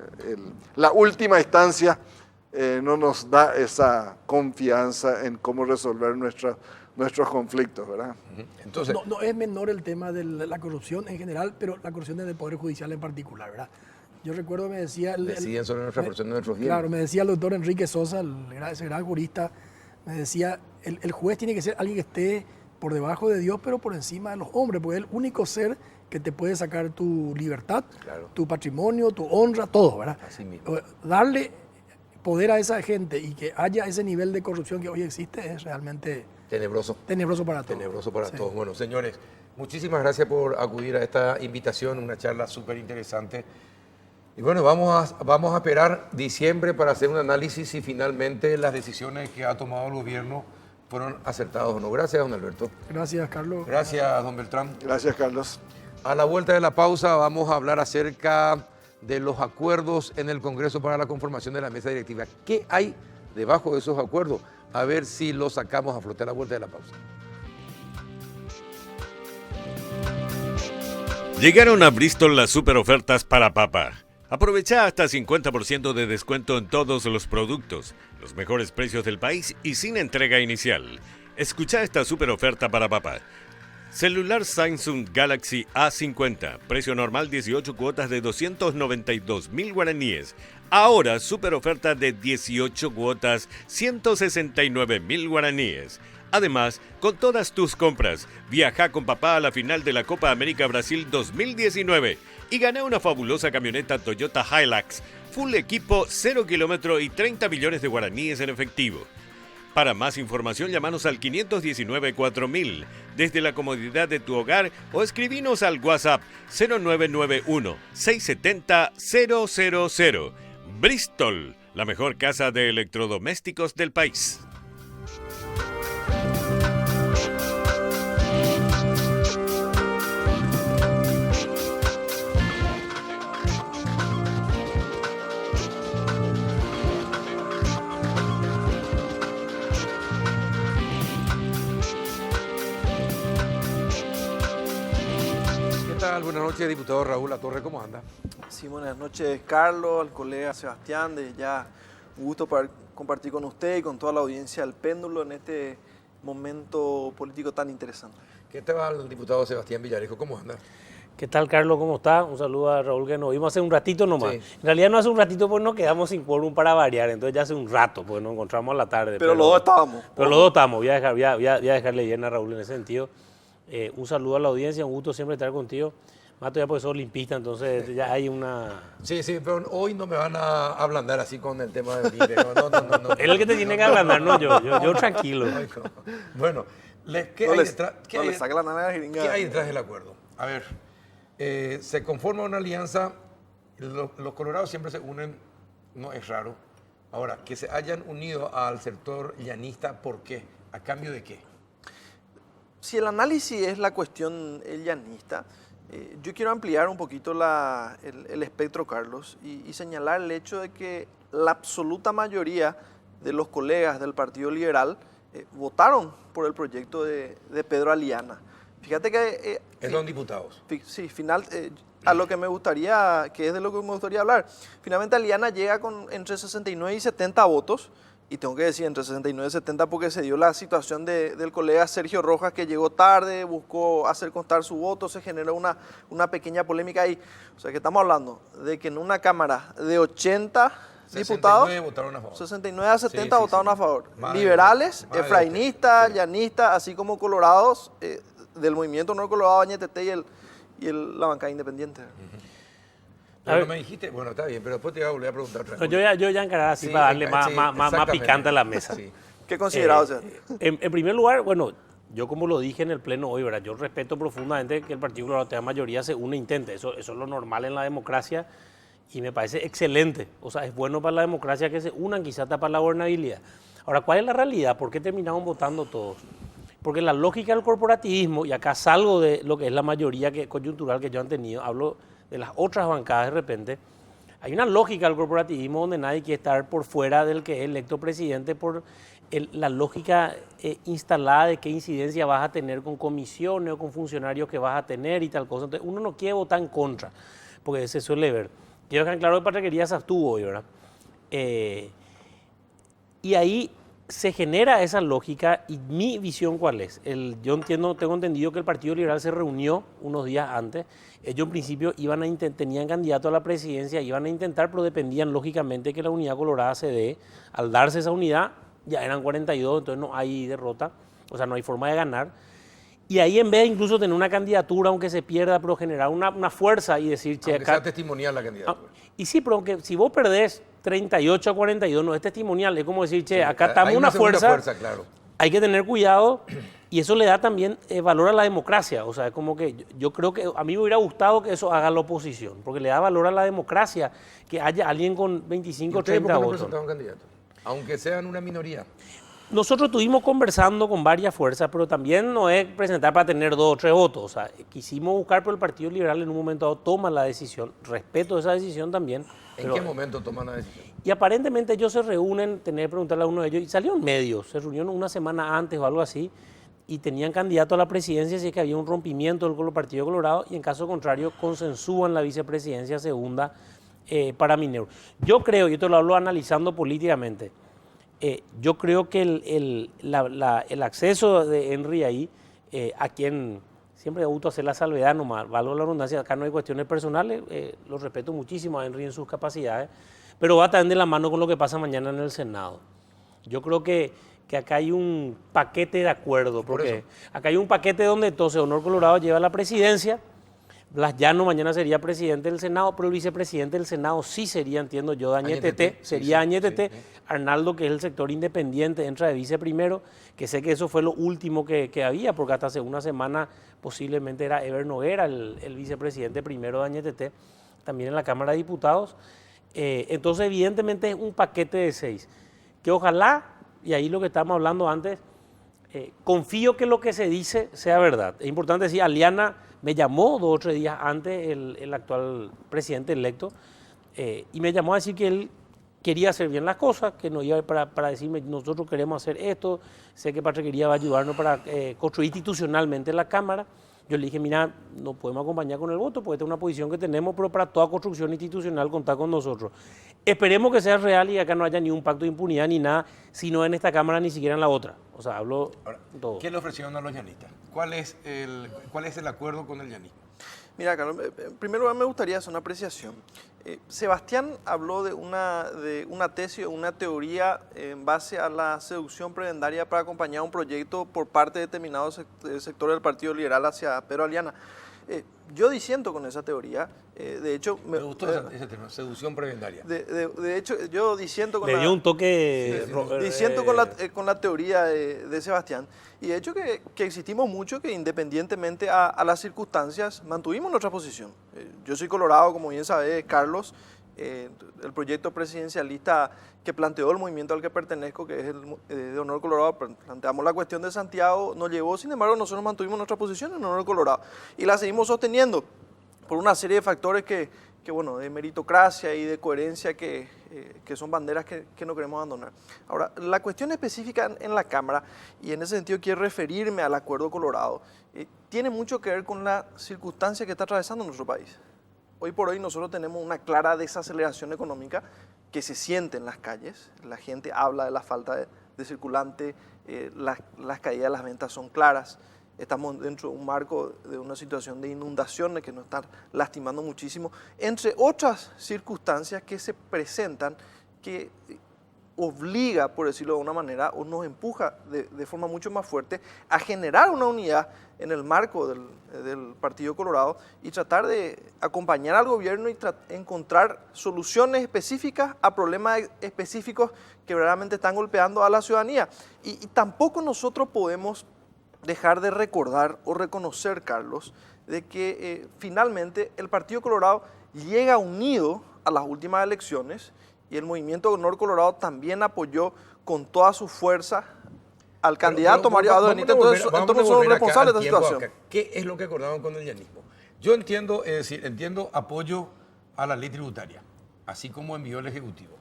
S3: la última instancia no nos da esa confianza en cómo resolver nuestros conflictos, ¿verdad?
S1: Entonces,
S2: No es menor el tema de la corrupción en general, pero la corrupción del Poder Judicial en particular, ¿verdad? Yo recuerdo me decía...
S1: deciden sobre nuestra porción de nuestros bienes.
S2: Claro, me decía el doctor Enrique Sosa, ese gran jurista, me decía, el juez tiene que ser alguien que esté por debajo de Dios, pero por encima de los hombres, porque es el único ser que te puede sacar tu libertad,
S1: Claro.
S2: tu patrimonio, tu honra, todo, ¿verdad?
S1: Así mismo.
S2: Darle poder a esa gente y que haya ese nivel de corrupción que hoy existe es realmente
S1: Tenebroso.
S2: tenebroso para todos.
S1: Tenebroso para
S2: Sí.
S1: todos. Bueno, señores, muchísimas gracias por acudir a esta invitación, una charla súper interesante. Y bueno, vamos a esperar diciembre para hacer un análisis si finalmente las decisiones que ha tomado el gobierno fueron acertadas o no. Gracias, don Alberto.
S2: Gracias, Carlos.
S1: Gracias, don Beltrán.
S3: Gracias, Carlos.
S1: A la vuelta de la pausa vamos a hablar acerca de los acuerdos en el Congreso para la conformación de la mesa directiva. ¿Qué hay debajo de esos acuerdos? A ver si los sacamos a flote a la vuelta de la pausa.
S4: Llegaron a Bristol las super ofertas para papa. Aprovecha hasta 50% de descuento en todos los productos, los mejores precios del país y sin entrega inicial. Escucha esta super oferta para papá. Celular Samsung Galaxy A50, precio normal 18 cuotas de 292.000 guaraníes. Ahora super oferta de 18 cuotas, 169.000 guaraníes. Además, con todas tus compras, viaja con papá a la final de la Copa América Brasil 2019 y gana una fabulosa camioneta Toyota Hilux, full equipo, 0 kilómetro y 30 millones de guaraníes en efectivo. Para más información, llámanos al 519-4000 desde la comodidad de tu hogar o escribinos al WhatsApp 0991-670-000. Bristol, la mejor casa de electrodomésticos del país.
S1: ¿Qué tal? Buenas noches, diputado Raúl Latorre, ¿cómo anda?
S5: Sí, buenas noches, Carlos, al colega Sebastián. De ya un gusto para compartir con usted y con toda la audiencia del péndulo en este momento político tan interesante.
S1: ¿Qué tal el diputado Sebastián Villarejo? ¿Cómo anda?
S6: ¿Qué tal, Carlos? ¿Cómo está? Un saludo a Raúl, que nos vimos hace un ratito nomás.
S1: Sí.
S6: En realidad no hace un ratito, pues nos quedamos sin quórum para variar, entonces ya hace un rato, pues nos encontramos a la tarde.
S5: Pero los dos estábamos.
S6: Pero los dos estamos, voy a dejarle bien a Raúl en ese sentido. Un saludo a la audiencia, un gusto siempre estar contigo. Más todavía porque sos limpista, entonces ya hay una...
S1: Sí, pero hoy no me van a ablandar así con el tema del INE. No.
S6: Él es el que te tiene que ablandar, no yo tranquilo.
S1: Ay, no. Bueno, ¿qué
S5: No
S1: hay
S5: les,
S1: detrás?
S5: no les saque la nana de la jeringa.
S1: ¿Qué hay detrás del acuerdo? A ver, se conforma una alianza, los colorados siempre se unen, no es raro. Ahora, que se hayan unido al sector llanista, ¿por qué? ¿A cambio de qué?
S5: Si el análisis es la cuestión llanista, yo quiero ampliar un poquito el espectro, Carlos, y señalar el hecho de que la absoluta mayoría de los colegas del Partido Liberal votaron por el proyecto de Pedro Aliana. Fíjate que...
S1: Son diputados.
S5: Sí, a lo que me gustaría, que es de lo que me gustaría hablar. Finalmente Aliana llega con entre 69 y 70 votos, y tengo que decir entre 69 y 70 porque se dio la situación del colega Sergio Rojas, que llegó tarde, buscó hacer constar su voto, se generó una pequeña polémica ahí. O sea que estamos hablando de que en una Cámara de 80 diputados,
S1: 69 votaron a favor.
S5: 69 a 70
S1: Sí,
S5: votaron
S1: sí.
S5: a favor.
S1: Más de-
S5: Liberales,
S1: más de
S5: efrainistas,
S1: sí.
S5: llanistas, así como colorados del movimiento no colorado Añetete y la bancada independiente.
S1: Pero
S6: A
S1: no
S6: ver.
S1: me dijiste, bueno, está bien, pero después te voy a volver a preguntar otra
S6: No,
S1: cosa.
S6: yo ya encarar así
S1: Sí,
S6: para darle más
S1: exactamente.
S6: picante a la mesa.
S1: Sí.
S5: ¿Qué considerado sea?
S6: En primer lugar, bueno, yo como lo dije en el pleno hoy, ¿verdad? Yo respeto profundamente que el Partido Colorado tenga mayoría, se une e intente. Eso es lo normal en la democracia y me parece excelente. O sea, es bueno para la democracia que se unan, quizás hasta para la gobernabilidad. Ahora, ¿cuál es la realidad? ¿Por qué terminamos votando todos? Porque la lógica del corporativismo, y acá salgo de lo que es la mayoría coyuntural que yo han tenido, hablo de las otras bancadas de repente, hay una lógica del corporativismo donde nadie quiere estar por fuera del que es electo presidente por la lógica instalada de qué incidencia vas a tener con comisiones o con funcionarios que vas a tener y tal cosa. Entonces uno no quiere votar en contra, porque se suele ver. Quiero dejar claro que Patriquería se abstuvo hoy, ¿verdad? Y ahí se genera esa lógica y mi visión ¿cuál es? Yo tengo entendido que el Partido Liberal se reunió unos días antes. Ellos en principio tenían candidato a la presidencia, iban a intentar, pero dependían lógicamente que la Unidad Colorada se dé. Al darse esa unidad, ya eran 42, entonces no hay derrota, o sea, no hay forma de ganar. Y ahí en vez de incluso tener una candidatura, aunque se pierda, pero generar una fuerza y decir, che,
S1: aunque
S6: acá...
S1: sea testimonial la candidatura.
S6: Y sí, pero aunque si vos perdés 38 a 42, no es testimonial, es como decir, che, acá
S1: hay
S6: estamos
S1: una
S6: una fuerza,
S1: claro.
S6: hay que tener cuidado y eso le da también valor a la democracia. O sea, es como que yo creo que a mí me hubiera gustado que eso haga la oposición, porque le da valor a la democracia, que haya alguien con 25 o 30
S1: ¿Por qué no
S6: votos.
S1: presentaron candidato? Aunque sean una minoría.
S6: Nosotros estuvimos conversando con varias fuerzas, pero también no es presentar para tener 2 o 3 votos. O sea, quisimos buscar, pero el Partido Liberal en un momento dado toma la decisión. Respeto esa decisión también.
S1: ¿En qué momento toman la decisión?
S6: Y aparentemente ellos se reúnen, tenía que preguntarle a uno de ellos, y salió en medios, se reunieron una semana antes o algo así, y tenían candidato a la presidencia si es que había un rompimiento del Partido Colorado, y en caso contrario consensúan la vicepresidencia segunda para Minero. Yo creo, yo te lo hablo analizando políticamente, yo creo que el acceso de Henry ahí, a quien siempre me gusta hacer la salvedad nomás, valgo la redundancia, acá no hay cuestiones personales, lo respeto muchísimo a Henry en sus capacidades, pero va también de la mano con lo que pasa mañana en el Senado. Yo creo que acá hay un paquete de acuerdo, porque acá hay un paquete donde entonces Honor Colorado lleva la presidencia, Blas Llano mañana sería presidente del Senado, pero el vicepresidente del Senado sí sería, entiendo yo, de Añetete, sería Añetete. Arnaldo, que es el sector independiente, entra de vice primero, que sé que eso fue lo último que había, porque hasta hace una semana posiblemente era Ever Noguera, el vicepresidente primero de Añetete, también en la Cámara de Diputados. Entonces, evidentemente es un paquete de 6, que ojalá, y ahí lo que estábamos hablando antes, confío que lo que se dice sea verdad. Es importante decir, Aliana me llamó 2 o 3 días antes el actual presidente electo y me llamó a decir que él quería hacer bien las cosas, que no iba para decirme nosotros queremos hacer esto, sé que Patriquería va a ayudarnos para construir institucionalmente la Cámara. Yo le dije, mira, no podemos acompañar con el voto porque esta es una posición que tenemos, pero para toda construcción institucional contar con nosotros. Esperemos que sea real y acá no haya ni un pacto de impunidad ni nada, sino en esta Cámara ni siquiera en la otra. O sea, hablo todo.
S1: ¿Qué le ofrecieron a los llanistas? ¿Cuál es el acuerdo con el llanismo?
S5: Mira, Carlos, primero me gustaría hacer una apreciación. Sebastián habló de una tesis, una teoría en base a la seducción prebendaria para acompañar un proyecto por parte de determinados sectores del Partido Liberal hacia Pedro Aliana. Yo disiento con esa teoría. De hecho,
S1: me gustó ese término, seducción prebendaria.
S5: De hecho, yo disiento con
S6: Le dio un toque...
S5: disiento con la teoría de Sebastián. Y de hecho que existimos mucho que independientemente a las circunstancias mantuvimos nuestra posición. Yo soy colorado, como bien sabe Carlos, el proyecto presidencialista que planteó el movimiento al que pertenezco, que es el de Honor Colorado, planteamos la cuestión de Santiago, nos llevó, sin embargo, nosotros mantuvimos nuestra posición en Honor Colorado y la seguimos sosteniendo por una serie de factores que bueno, de meritocracia y de coherencia que son banderas que no queremos abandonar. Ahora, la cuestión específica en la Cámara, y en ese sentido quiero referirme al Acuerdo Colorado, tiene mucho que ver con la circunstancia que está atravesando nuestro país. Hoy por hoy nosotros tenemos una clara desaceleración económica que se siente en las calles, la gente habla de la falta de circulante, las caídas de las ventas son claras, estamos dentro de un marco de una situación de inundaciones que nos están lastimando muchísimo, entre otras circunstancias que se presentan que obliga, por decirlo de una manera, o nos empuja de forma mucho más fuerte a generar una unidad en el marco del Partido Colorado y tratar de acompañar al gobierno y encontrar soluciones específicas a problemas específicos que verdaderamente están golpeando a la ciudadanía. Y tampoco nosotros podemos dejar de recordar o reconocer, Carlos, de que finalmente el Partido Colorado llega unido a las últimas elecciones y el Movimiento Honor Colorado también apoyó con toda su fuerza al candidato Mario Abdo Benítez, entonces son responsables de esta situación.
S1: ¿Qué es lo que acordaron con el llanismo? Yo entiendo, es decir, entiendo apoyo a la ley tributaria, así como envió el Ejecutivo.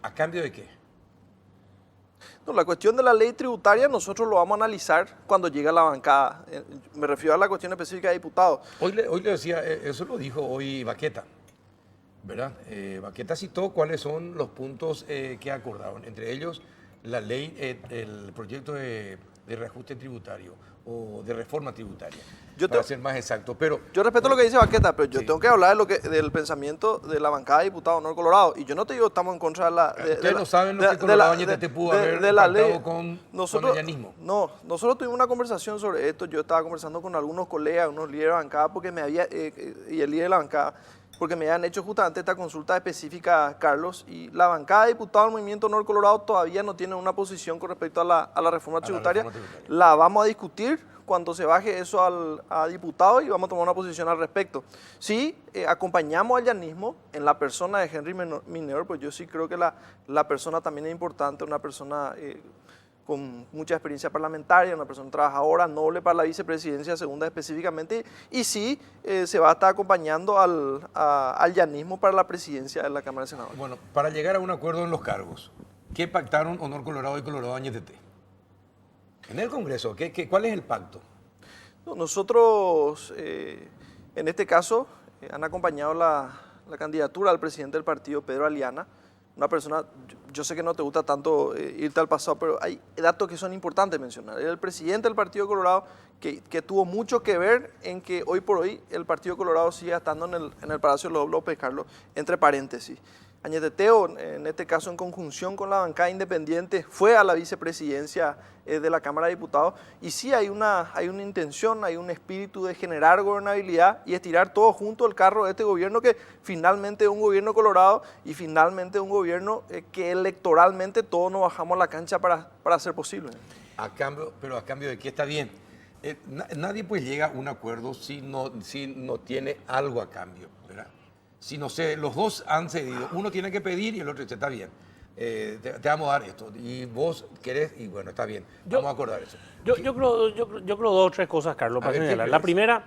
S1: ¿A cambio de qué?
S5: No, la cuestión de la ley tributaria nosotros lo vamos a analizar cuando llegue a la bancada. Me refiero a la cuestión específica de diputados.
S1: Hoy le decía, eso lo dijo hoy Baqueta. ¿verdad? Baqueta citó cuáles son los puntos que acordaron, entre ellos la ley, el proyecto de reajuste tributario o de reforma tributaria, para ser más exacto. Pero
S5: yo respeto lo que dice Baqueta, pero yo
S1: sí.
S5: tengo que hablar del pensamiento de la bancada de diputados Honor Colorado. Y yo no te digo estamos en contra de la...
S1: Ustedes no saben lo que Colorado Añetete pudo haber pactado con el llanismo.
S5: No, nosotros tuvimos una conversación sobre esto. Yo estaba conversando con algunos colegas, unos líderes de bancada, porque me había, y el líder de la bancada, porque me habían hecho justamente esta consulta específica, Carlos, y la bancada de diputados del Movimiento Honor Colorado todavía no tiene una posición con respecto a la reforma tributaria. La vamos a discutir cuando se baje eso a diputados y vamos a tomar una posición al respecto. Sí, acompañamos al llanismo en la persona de Henry Minero, pues yo sí creo que la persona también es importante, una persona con mucha experiencia parlamentaria, una persona trabajadora, noble para la vicepresidencia segunda específicamente, y sí se va a estar acompañando al llanismo para la presidencia de la Cámara de Senadores.
S1: Bueno, para llegar a un acuerdo en los cargos, ¿qué pactaron Honor Colorado y Colorado Añetete? En el Congreso, ¿cuál es el pacto?
S5: Nosotros, en este caso, han acompañado la candidatura al presidente del partido, Pedro Aliana, una persona, yo sé que no te gusta tanto irte al pasado, pero hay datos que son importantes mencionar. Era el presidente del Partido Colorado que tuvo mucho que ver en que hoy por hoy el Partido Colorado siga estando en el Palacio López, Carlos, entre paréntesis. Añeteteo, en este caso en conjunción con la bancada independiente, fue a la vicepresidencia de la Cámara de Diputados y sí hay una intención, hay un espíritu de generar gobernabilidad y estirar todo junto el carro de este gobierno que finalmente es un gobierno colorado y finalmente un gobierno que electoralmente todos nos bajamos a la cancha para hacer posible.
S1: Pero a cambio de qué está bien. Nadie pues llega a un acuerdo si no tiene algo a cambio, ¿verdad? Si no sé, los dos han cedido, uno tiene que pedir y el otro dice, está bien, te vamos a dar esto, y vos querés, y bueno, está bien, vamos a acordar eso.
S6: Yo creo dos o tres cosas, Carlos, para señalar. La primera,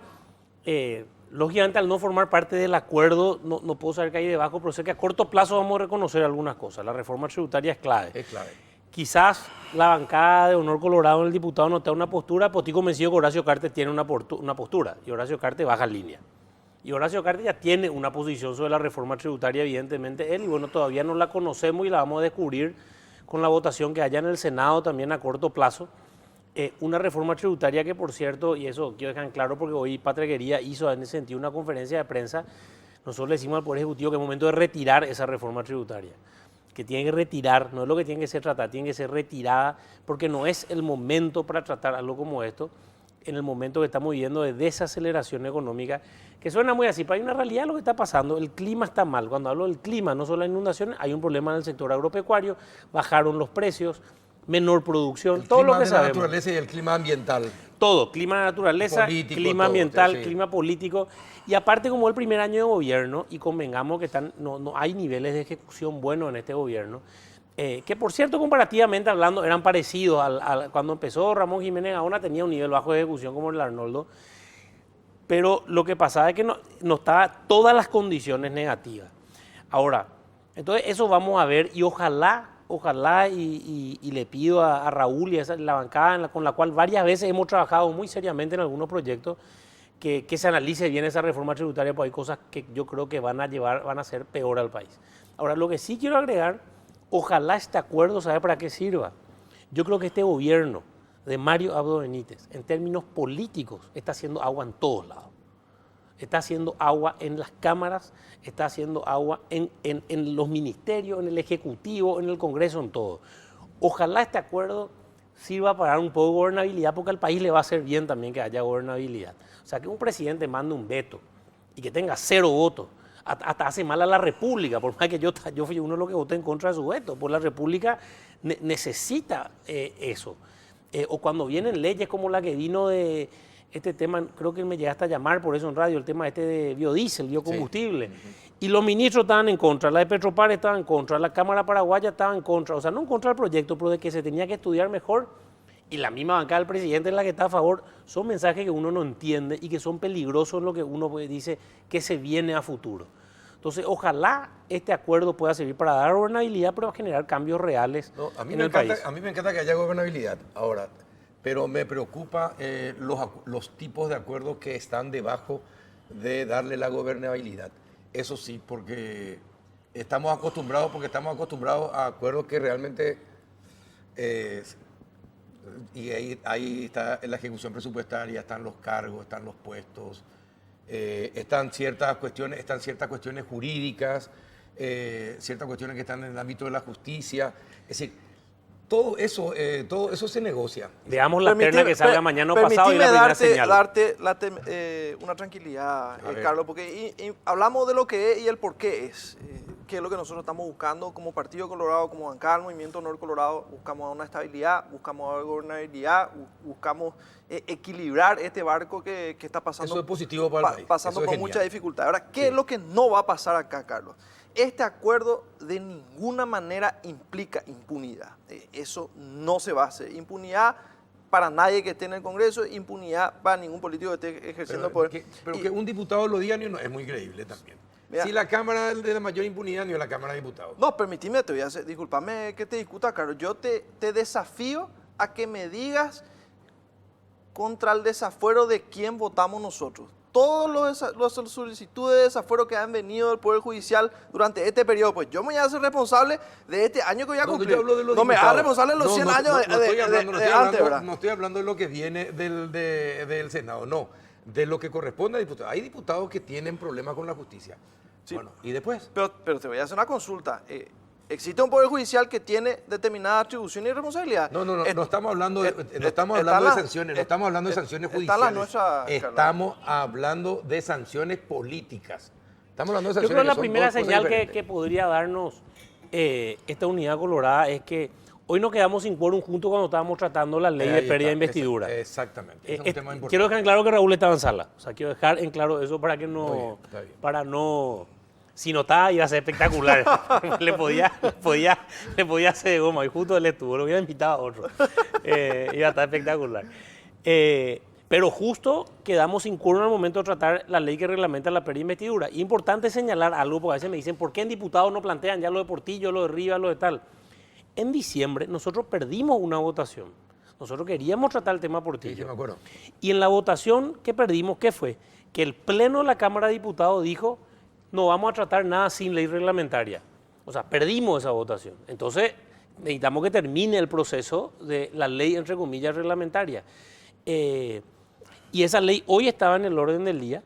S6: lógicamente al no formar parte del acuerdo, no puedo saber qué hay debajo, pero sé que a corto plazo vamos a reconocer algunas cosas. La reforma tributaria es clave.
S1: Es clave.
S6: Quizás la bancada de Honor Colorado en el diputado no tenga una postura, pero estoy convencido que Horacio Cartes tiene una postura, y Horacio Cartes baja en línea. Y Horacio Cartes ya tiene una posición sobre la reforma tributaria, evidentemente él, y bueno, todavía no la conocemos y la vamos a descubrir con la votación que haya en el Senado también a corto plazo. Una reforma tributaria que, por cierto, y eso quiero dejar en claro porque hoy Patreguería hizo en ese sentido una conferencia de prensa, nosotros le decimos al Poder Ejecutivo que es momento de retirar esa reforma tributaria, que tiene que retirar, no es lo que tiene que ser tratada, tiene que ser retirada, porque no es el momento para tratar algo como esto, en el momento que estamos viviendo de desaceleración económica, que suena muy así, pero hay una realidad de lo que está pasando. El clima está mal. Cuando hablo del clima, no solo la inundación, hay un problema en el sector agropecuario, bajaron los precios, menor producción, todo lo que sabemos.
S1: El clima de la naturaleza y el clima ambiental.
S6: Todo, clima de naturaleza,
S1: político,
S6: clima
S1: todo,
S6: ambiental,
S1: sí.
S6: Clima político. Y aparte, como el primer año de gobierno, y convengamos que no hay niveles de ejecución buenos en este gobierno, que por cierto, comparativamente hablando, eran parecidos cuando empezó Ramón Jiménez Gaona, tenía un nivel bajo de ejecución como el Arnoldo, pero lo que pasaba es que no estaba todas las condiciones negativas. Ahora, entonces eso vamos a ver y ojalá y le pido a Raúl y a la bancada con la cual varias veces hemos trabajado muy seriamente en algunos proyectos, que se analice bien esa reforma tributaria, porque hay cosas que yo creo que van a ser peor al país. Ahora, lo que sí quiero agregar, ojalá este acuerdo, ¿sabe para qué sirva? Yo creo que este gobierno de Mario Abdo Benítez, en términos políticos, está haciendo agua en todos lados. Está haciendo agua en las cámaras, está haciendo agua en los ministerios, en el Ejecutivo, en el Congreso, en todo. Ojalá este acuerdo sirva para dar un poco de gobernabilidad, porque al país le va a hacer bien también que haya gobernabilidad. O sea, que un presidente mande un veto y que tenga 0 votos, hasta hace mal a la República, por más que yo fui uno de los que voté en contra de su veto, pues la República necesita eso. O cuando vienen leyes como la que vino de este tema, creo que me llegaste a llamar por eso en radio, el tema este de biodiesel, biocombustible, sí. Y los ministros estaban en contra, la de Petropar estaba en contra, la Cámara Paraguaya estaba en contra, o sea, no en contra del proyecto, pero de que se tenía que estudiar mejor, y la misma bancada del presidente es la que está a favor. Son mensajes que uno no entiende y que son peligrosos en lo que uno dice que se viene a futuro. Entonces, ojalá este acuerdo pueda servir para dar gobernabilidad, pero generar cambios reales en el país.
S1: A mí me encanta que haya gobernabilidad ahora, pero me preocupa los tipos de acuerdos que están debajo de darle la gobernabilidad. Eso sí, porque estamos acostumbrados a acuerdos que realmente y ahí está la ejecución presupuestaria, están los cargos, están los puestos, están ciertas cuestiones jurídicas, ciertas cuestiones que están en el ámbito de la justicia. Es decir, todo eso se negocia.
S6: Veamos la terna que salga mañana o pasado y la primera señal.
S5: Darte una tranquilidad, Carlos, porque hablamos de lo que es y el por qué es. Qué es lo que nosotros estamos buscando como Partido Colorado, como bancada del Movimiento Honor Colorado. Buscamos una estabilidad, buscamos gobernabilidad, buscamos equilibrar este barco que está pasando.
S1: Eso es positivo para el país.
S5: Pasando por mucha dificultad. Ahora, ¿qué es lo que no va a pasar acá, Carlos? Este acuerdo de ninguna manera implica impunidad. Eso no se va a hacer. Impunidad para nadie que esté en el Congreso, impunidad para ningún político que esté ejerciendo el poder.
S1: Que un diputado lo diga no, es muy creíble también.
S5: Mira,
S1: si la Cámara de la mayor impunidad ni es la Cámara de Diputados.
S5: No, permitime, te voy a hacer, discúlpame que te discuta, Carlos. Yo te desafío a que me digas contra el desafuero de quién votamos nosotros. Todas las solicitudes de desafuero que han venido del Poder Judicial durante este periodo, pues yo me voy a hacer responsable de este año que voy a cumplir. No me hagas responsable de los 100 años de antes, ¿verdad?
S1: No estoy hablando de lo que viene del Senado, no. De lo que corresponde a diputados. Hay diputados que tienen problemas con la justicia. Sí. Bueno, ¿y después?
S5: Pero te voy a hacer una consulta. ¿Existe un Poder Judicial que tiene determinadas atribuciones y responsabilidades?
S1: No estamos hablando de sanciones, no estamos hablando de sanciones judiciales. Estamos hablando de sanciones políticas. Estamos hablando de sanciones.
S6: Yo creo que la primera señal que podría darnos esta unidad colorada es que hoy nos quedamos sin quórum junto cuando estábamos tratando la ley de pérdida de investidura.
S1: Exactamente. Es un tema importante.
S6: Quiero dejar en claro que Raúl estaba en sala. O sea, quiero dejar en claro eso para que no... Para no... Si no estaba, iba a ser espectacular. le podía hacer de goma. Y justo él estuvo. Lo hubiera invitado a otro. Iba a estar espectacular. Pero justo quedamos sin quórum al momento de tratar la ley que reglamenta la pérdida de investidura. Y importante señalar algo, porque a veces me dicen, ¿por qué en diputados no plantean ya lo de Portillo, lo de Rivas, lo de tal? En diciembre nosotros perdimos una votación. Nosotros queríamos tratar el tema Portillo.
S1: Sí, me acuerdo.
S6: Y en la votación que perdimos, ¿qué fue? Que el Pleno de la Cámara de Diputados dijo, no vamos a tratar nada sin ley reglamentaria. O sea, perdimos esa votación. Entonces, necesitamos que termine el proceso de la ley, entre comillas, reglamentaria. Y esa ley hoy estaba en el orden del día.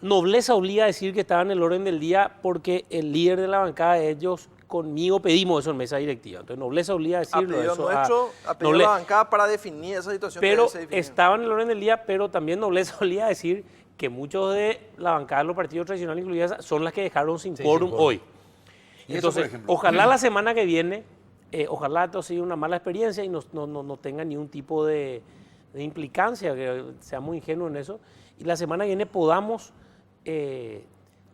S6: Nobleza obliga a decir que estaba en el orden del día porque el líder de la bancada de ellos conmigo pedimos eso en mesa directiva. Entonces, nobleza obliga a decirlo.
S5: A pedido de la bancada para definir esa situación.
S6: Pero estaba en el orden del día, pero también nobleza obliga a decir que muchos de la bancada de los partidos tradicionales incluidas son las que dejaron sin quórum hoy. Entonces, ojalá la semana que viene, ojalá esto sea una mala experiencia y no tenga ningún tipo de implicancia, que seamos ingenuos en eso, y la semana que viene podamos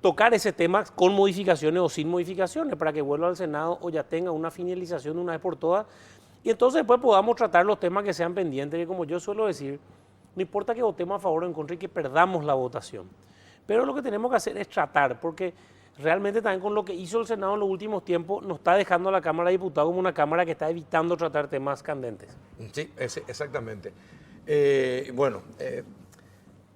S6: tocar ese tema con modificaciones o sin modificaciones para que vuelva al Senado o ya tenga una finalización de una vez por todas y entonces después podamos tratar los temas que sean pendientes, que como yo suelo decir, no importa que votemos a favor o en contra y que perdamos la votación, pero lo que tenemos que hacer es tratar, porque realmente también con lo que hizo el Senado en los últimos tiempos nos está dejando a la Cámara de Diputados como una Cámara que está evitando tratar temas candentes. Sí,
S1: exactamente.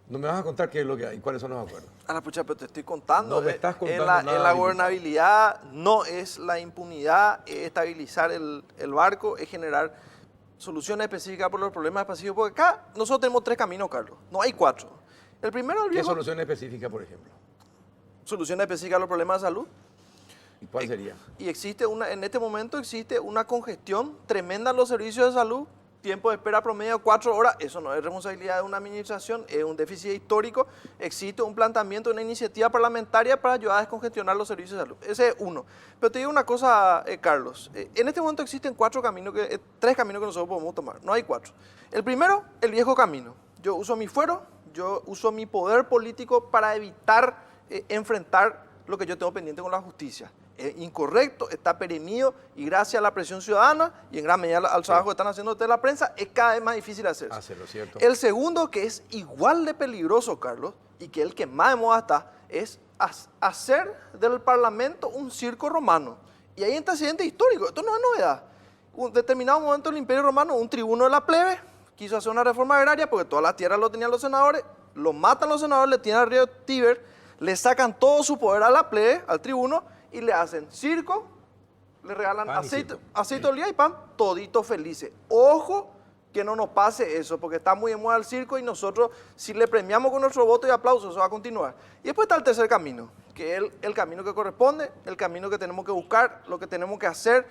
S1: No me vas a contar qué es lo que hay, cuáles son los acuerdos.
S5: A la pucha, pero te estoy contando.
S1: No me estás contando
S5: nada. En la gobernabilidad no es la impunidad, es estabilizar el barco, es generar soluciones específicas por los problemas específicos. Porque acá nosotros tenemos 3 caminos, Carlos. No hay 4. El primero,
S1: ¿Qué soluciones específicas, por ejemplo?
S5: Soluciones específicas a los problemas de salud.
S1: ¿Y cuál sería?
S5: Y en este momento existe una congestión tremenda en los servicios de salud. Tiempo de espera promedio de 4 horas, eso no es responsabilidad de una administración, es un déficit histórico. Existe un planteamiento, una iniciativa parlamentaria para ayudar a descongestionar los servicios de salud. Ese es uno. Pero te digo una cosa, Carlos, en este momento existen 3 caminos que nosotros podemos tomar, no hay 4. El primero, el viejo camino. Yo uso mi fuero, yo uso mi poder político para evitar enfrentar lo que yo tengo pendiente con la justicia. Es incorrecto, está perimido y gracias a la presión ciudadana y en gran medida al trabajo que están haciendo ustedes la prensa, es cada vez más difícil hacerlo.
S1: ¿Cierto?
S5: El segundo, que es igual de peligroso, Carlos, y que es el que más de moda está, es hacer del Parlamento un circo romano. Y hay antecedentes históricos, esto no es novedad. En determinado momento del Imperio Romano, un tribuno de la plebe quiso hacer una reforma agraria porque todas las tierras lo tenían los senadores, lo matan los senadores, le tiran al río Tíber. le sacan todo su poder a la plebe, al tribuno, y le hacen circo, le regalan
S1: Pan y
S5: aceite,
S1: circo.
S5: aceite de oliva y pan, toditos felices. Ojo que no nos pase eso, porque está muy de moda el circo y nosotros, si le premiamos con nuestro voto y aplauso, eso va a continuar. Y después está el tercer camino, que es el camino que corresponde, el camino que tenemos que buscar, lo que tenemos que hacer,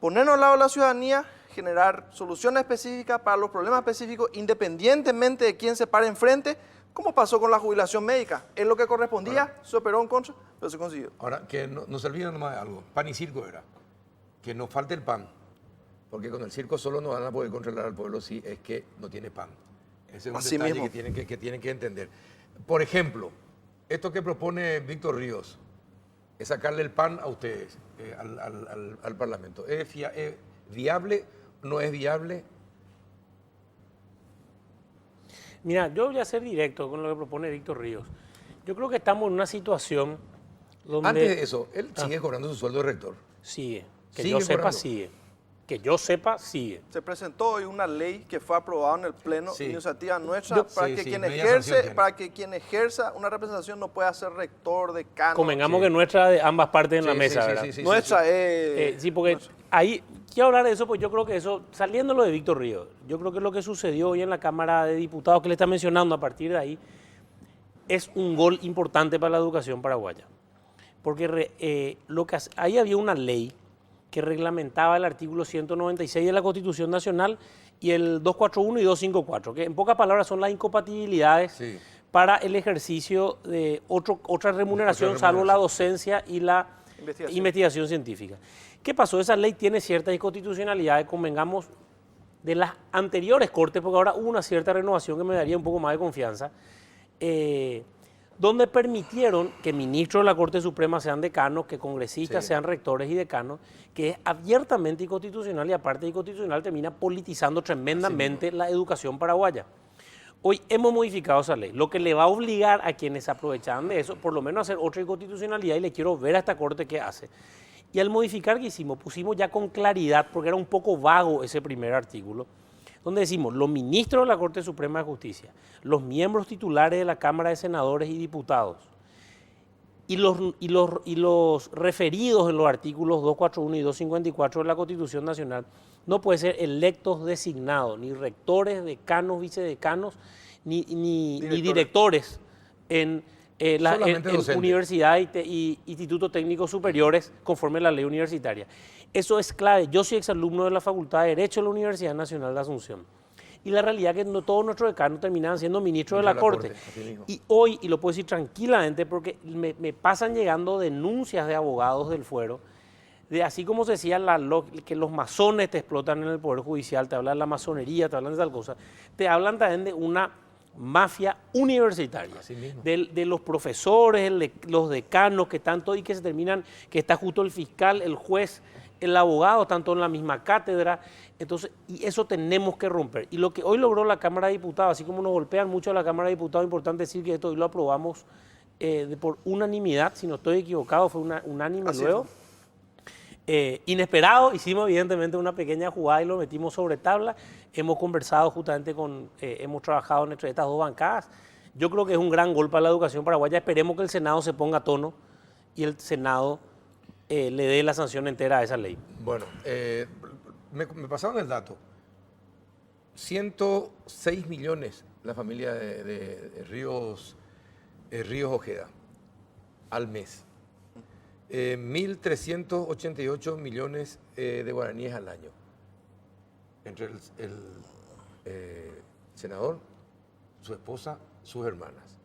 S5: ponernos al lado de la ciudadanía, generar soluciones específicas para los problemas específicos, independientemente de quién se pare enfrente, como pasó con la jubilación médica. Es lo que correspondía, se operó en contra, pero se consiguió.
S1: Ahora, que no se olviden nomás de algo. Pan y circo era. Que no falte el pan. Porque con el circo solo no van a poder controlar al pueblo si es que no tiene pan. Ese es un
S5: Así
S1: detalle
S5: mismo.
S1: que tienen que entender. Por ejemplo, esto que propone Víctor Ríos, es sacarle el pan a ustedes, al Parlamento. ¿Es viable? ¿No es viable?
S6: Mira, yo voy a ser directo con lo que propone Víctor Ríos. Yo creo que estamos en una situación donde...
S1: Antes de eso, él sigue cobrando su sueldo de rector.
S6: Sigue. Que
S1: Sigue
S6: yo sepa,
S1: cobrando.
S6: sigue. Que yo sepa, sigue.
S5: Se presentó hoy una ley que fue aprobada en el Pleno,
S1: Sí.
S5: iniciativa nuestra,
S6: Yo-
S5: para,
S1: sí,
S5: que
S1: sí,
S5: quien
S1: media sanción tiene.
S5: para que quien ejerza una representación no pueda ser rector, decano.
S6: Convengamos
S1: sí.
S6: que nuestra de ambas partes en la
S1: Sí,
S6: mesa,
S1: sí,
S6: ¿verdad?
S1: sí, sí,
S5: nuestra
S1: sí.
S5: es...
S6: Sí, porque ahí, quiero hablar de eso, pues yo creo que eso, saliendo lo de Víctor Ríos, yo creo que lo que sucedió hoy en la Cámara de Diputados, que le está mencionando a partir de ahí, es un gol importante para la educación paraguaya. Porque ahí había una ley que reglamentaba el artículo 196 de la Constitución Nacional y el 241 y 254, que en pocas palabras son las incompatibilidades
S1: Sí.
S6: para el ejercicio de otra remuneración, salvo la docencia y la investigación científica. ¿Qué pasó? Esa ley tiene ciertas inconstitucionalidades, convengamos, de las anteriores cortes, porque ahora hubo una cierta renovación que me daría un poco más de confianza, donde permitieron que ministros de la Corte Suprema sean decanos, que congresistas
S1: Sí.
S6: sean rectores y decanos, que es abiertamente inconstitucional y aparte de inconstitucional termina politizando tremendamente la educación paraguaya. Hoy hemos modificado esa ley, lo que le va a obligar a quienes se aprovechaban de eso, por lo menos a hacer otra inconstitucionalidad, y le quiero ver a esta Corte qué hace. Y al modificar que hicimos, pusimos ya con claridad, porque era un poco vago ese primer artículo, donde decimos, los ministros de la Corte Suprema de Justicia, los miembros titulares de la Cámara de Senadores y Diputados, y los referidos en los artículos 241 y 254 de la Constitución Nacional, no pueden ser electos designados, ni rectores, decanos, vicedecanos, ni directores en
S1: Solamente docentes.
S6: universidades y institutos técnicos superiores conforme a la ley universitaria. Eso es clave. Yo soy exalumno de la Facultad de Derecho de la Universidad Nacional de Asunción. Y la realidad es que no todos nuestros decanos terminaban siendo ministros de la Corte.
S1: así mismo.
S6: Y hoy, y lo puedo decir tranquilamente, porque me pasan llegando denuncias de abogados del fuero, de así como se decía que los masones te explotan en el Poder Judicial, te hablan de la masonería, te hablan de tal cosa, te hablan también de una mafia universitaria,
S1: Así mismo.
S6: de los profesores, los decanos que tanto y que se terminan, que está justo el fiscal, el juez, el abogado, tanto en la misma cátedra. Entonces, y eso tenemos que romper. Y lo que hoy logró la Cámara de Diputados, así como nos golpean mucho a la Cámara de Diputados, es importante decir que esto hoy lo aprobamos por unanimidad, si no estoy equivocado, fue unánime
S5: Así
S6: luego. Inesperado, hicimos evidentemente una pequeña jugada y lo metimos sobre tabla. Hemos conversado justamente hemos trabajado entre estas dos bancadas. Yo creo que es un gran golpe a la educación paraguaya. Esperemos que el Senado se ponga a tono y el Senado le dé la sanción entera a esa ley.
S1: Bueno, me pasaron el dato. 106 millones la familia de Ríos Ojeda al mes. 1.388 millones de guaraníes al año. Entre el senador, su esposa, sus hermanas.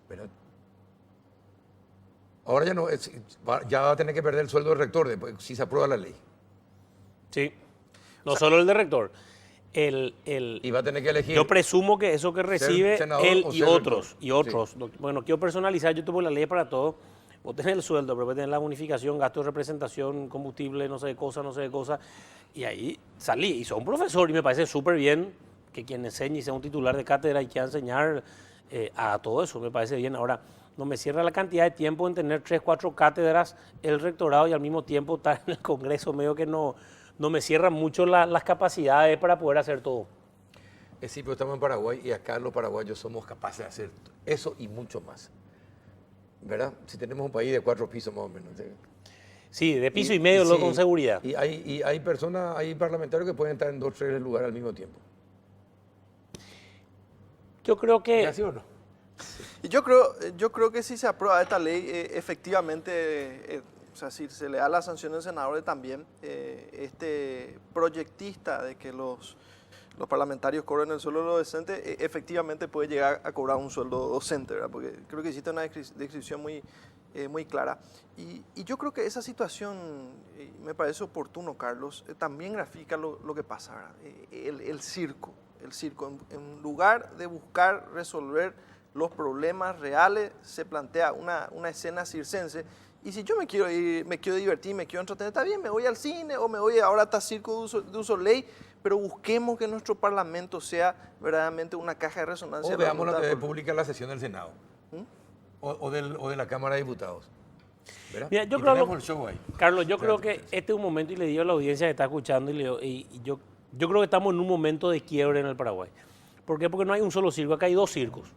S1: ¿Verdad? Ahora ya no, ya va a tener que perder el sueldo del rector después, si se aprueba la ley.
S6: Sí. No solo el de rector.
S1: Y va a tener que elegir.
S6: Yo presumo que eso que recibe
S1: senador
S6: él
S1: o
S6: y
S1: ser
S6: otros.
S1: rector.
S6: Y otros. Bueno, quiero personalizar, yo tengo la ley para todo. Vos tenés el sueldo, pero vos tenés la bonificación, gasto de representación, combustible, no sé de cosa. Y ahí salí. Y soy un profesor y me parece súper bien que quien enseñe sea un titular de cátedra y quiera enseñar a todo eso. Me parece bien. Ahora, no me cierra la cantidad de tiempo en tener 3, 4 cátedras, el rectorado y al mismo tiempo estar en el Congreso. Medio que no me cierran mucho las capacidades para poder hacer todo.
S1: Sí, pero estamos en Paraguay y acá los paraguayos somos capaces de hacer eso y mucho más. ¿Verdad? Si tenemos un país de 4 pisos más o menos.
S6: Sí, de piso y medio, luego
S1: sí,
S6: con seguridad.
S1: Y hay personas, hay parlamentarios que pueden estar en 2 o 3 lugares al mismo tiempo.
S6: Yo creo
S1: ¿Es
S6: que
S1: así o no?
S5: Y yo creo que si se aprueba esta ley, efectivamente, o sea, si se le da la sanción al senador también, este proyectista de que los parlamentarios cobren el sueldo docente, efectivamente puede llegar a cobrar un sueldo docente, ¿verdad? Porque creo que existe una descripción muy clara. Y yo creo que esa situación, me parece oportuno, Carlos, también grafica lo que pasa, ¿verdad? El circo, en lugar de buscar resolver los problemas reales, se plantea una escena circense. Y si yo me quiero ir, me quiero divertir, me quiero entretener, está bien, me voy al cine o me voy ahora hasta Circo du Soleil, pero busquemos que nuestro Parlamento sea verdaderamente una caja de resonancia.
S1: O veamos la TV pública la sesión del Senado. O de la Cámara de Diputados. ¿Verdad?
S6: Mira, yo
S1: Y
S6: creo
S1: tenemos el show ahí.
S6: Carlos, yo creo que este es un momento, y le digo a la audiencia que está escuchando, y yo creo que estamos en un momento de quiebre en el Paraguay. ¿Por qué? Porque no hay un solo circo, acá hay 2 circos.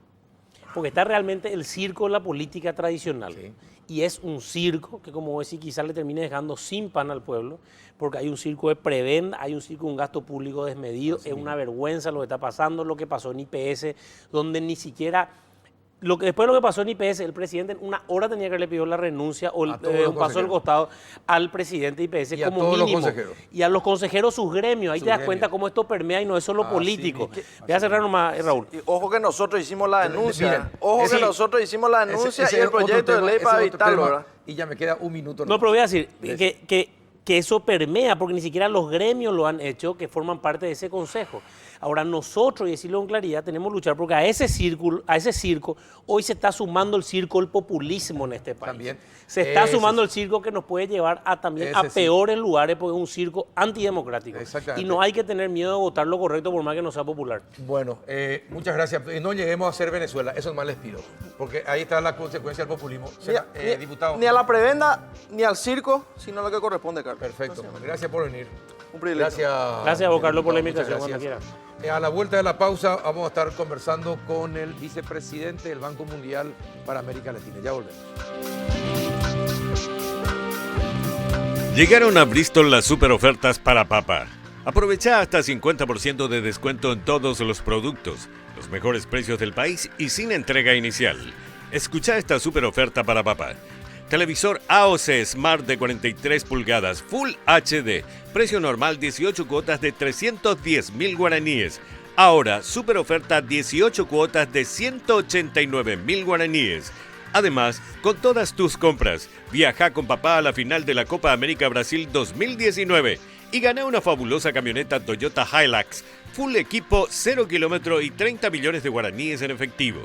S6: Porque está realmente el circo de la política tradicional.
S1: Sí.
S6: Y es un circo que, como decía, quizás le termine dejando sin pan al pueblo, porque hay un circo de prebenda, hay un circo de un gasto público desmedido, es una vergüenza lo que está pasando, lo que pasó en IPS, donde ni siquiera... Después de lo que pasó en IPS, el presidente en una hora tenía que haberle pedido la renuncia o un paso al costado al presidente de IPS
S1: Y a
S6: como
S1: todos los
S6: mínimo.
S1: consejeros.
S6: Y a los consejeros sus gremios. Ahí
S1: Sus
S6: te das
S1: gremios.
S6: cuenta cómo esto permea y no es solo
S1: Así
S6: político.
S1: mismo.
S6: Voy a cerrar nomás, Raúl.
S5: Y ojo que nosotros hicimos la denuncia.
S1: Miren,
S5: Ojo
S1: ese-
S5: que nosotros hicimos la denuncia
S1: Ese
S5: y el
S1: es otro
S5: proyecto de
S1: tema,
S5: ley
S1: ese
S5: para
S1: es otro
S5: evitarlo,
S1: tema.
S5: ¿verdad?
S1: Y ya me queda un minuto.
S6: No, pero voy a decir
S1: Des-
S6: que eso permea, porque ni siquiera los gremios lo han hecho, que forman parte de ese consejo. Ahora nosotros, y decirlo con claridad, tenemos que luchar porque a ese circo, hoy se está sumando el circo, el populismo en este país.
S1: También.
S6: Se está
S1: Ese
S6: sumando
S1: sí.
S6: el circo que nos puede llevar también
S1: Ese
S6: a
S1: sí.
S6: peores lugares porque es un circo antidemocrático.
S1: Exactamente.
S6: Y no hay que tener miedo de votar lo correcto por más que no sea popular.
S1: Bueno, muchas gracias. No lleguemos a ser Venezuela, eso más les pido, porque ahí está la consecuencia del populismo. Diputado.
S5: Ni a la prebenda, ni al circo, sino lo que corresponde, Carlos.
S1: Perfecto, gracias por venir.
S5: Un privilegio.
S1: Gracias
S6: a vos, Carlos, por la
S1: diputado, muchas
S6: invitación, cuando
S1: gracias. A la vuelta de la pausa vamos a estar conversando con el vicepresidente del Banco Mundial para América Latina. Ya volvemos.
S4: Llegaron a Bristol las super ofertas para papa. Aprovecha hasta 50% de descuento en todos los productos, los mejores precios del país y sin entrega inicial. Escucha esta super oferta para papá. Televisor AOC Smart de 43 pulgadas Full HD. Precio normal 18 cuotas de 310.000 guaraníes. Ahora, super oferta 18 cuotas de 189.000 guaraníes. Además, con todas tus compras, viaja con papá a la final de la Copa América Brasil 2019 y gana una fabulosa camioneta Toyota Hilux, full equipo, 0 kilómetro y 30 millones de guaraníes en efectivo.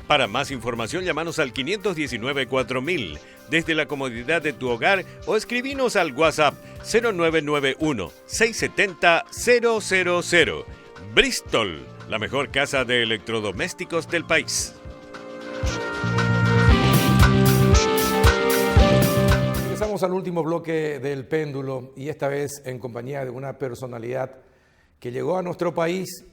S4: Para más información, llámanos al 519-4000 desde la comodidad de tu hogar o escribinos al WhatsApp 0991-670-000. Bristol, la mejor casa de electrodomésticos del país.
S1: Regresamos al último bloque del péndulo y esta vez en compañía de una personalidad que llegó a nuestro país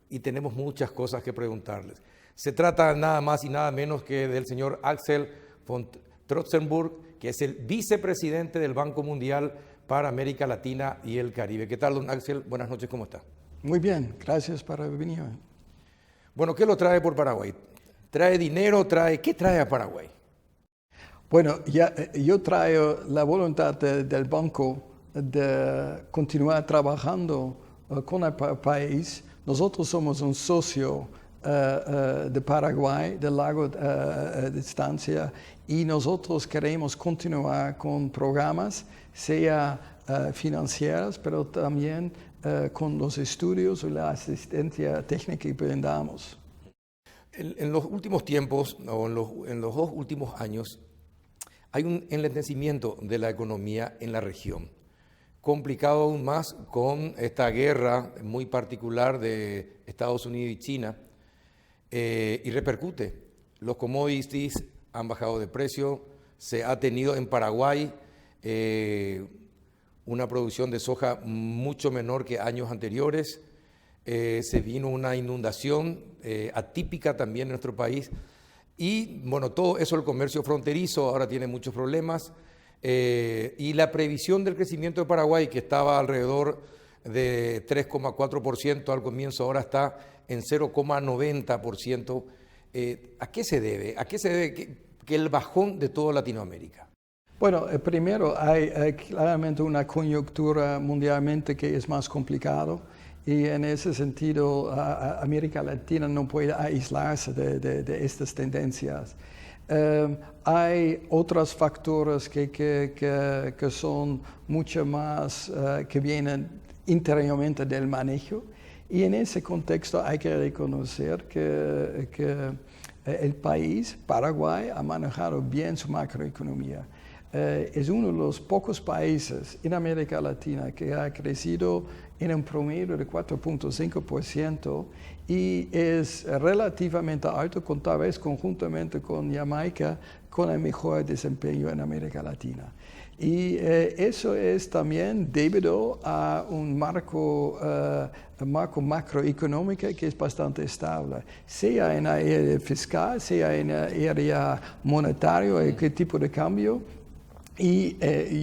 S1: y tenemos muchas cosas que preguntarles. Se trata nada más y nada menos que del señor Axel von Trotzenburg, que es el vicepresidente del Banco Mundial para América Latina y el Caribe. ¿Qué tal, don Axel? Buenas noches, ¿cómo está?
S7: Muy bien, gracias por venir.
S1: Bueno, ¿qué lo trae por Paraguay? ¿Trae dinero? ¿Qué trae a Paraguay?
S7: Bueno, yo traigo la voluntad del banco de continuar trabajando con el país. Nosotros somos un socio de Paraguay, de larga distancia, y nosotros queremos continuar con programas, sea financieros, pero también con los estudios y la asistencia técnica que brindamos.
S1: En los últimos tiempos, o en los 2 últimos años, hay un enlentecimiento de la economía en la región, complicado aún más con esta guerra muy particular de Estados Unidos y China, y repercute. Los commodities han bajado de precio, se ha tenido en Paraguay una producción de soja mucho menor que años anteriores, se vino una inundación atípica también en nuestro país y bueno, todo eso, el comercio fronterizo ahora tiene muchos problemas y la previsión del crecimiento de Paraguay, que estaba alrededor de 3,4% al comienzo, ahora está en 0,90%. ¿A qué se debe? ¿A qué se debe que el bajón de toda Latinoamérica?
S7: Bueno, primero hay claramente una coyuntura mundialmente que es más complicado y en ese sentido América Latina no puede aislarse de estas tendencias. Hay otros factores que son mucho más, que vienen interiormente del manejo y en ese contexto hay que reconocer que el país, Paraguay, ha manejado bien su macroeconomía. Es uno de los pocos países en América Latina que ha crecido en un promedio de 4,5% y es relativamente alto, tal vez conjuntamente con Jamaica, con el mejor desempeño en América Latina. Y eso es también debido a un marco macroeconómico que es bastante estable, sea en la área fiscal, sea en la área monetaria, qué tipo de cambio. Y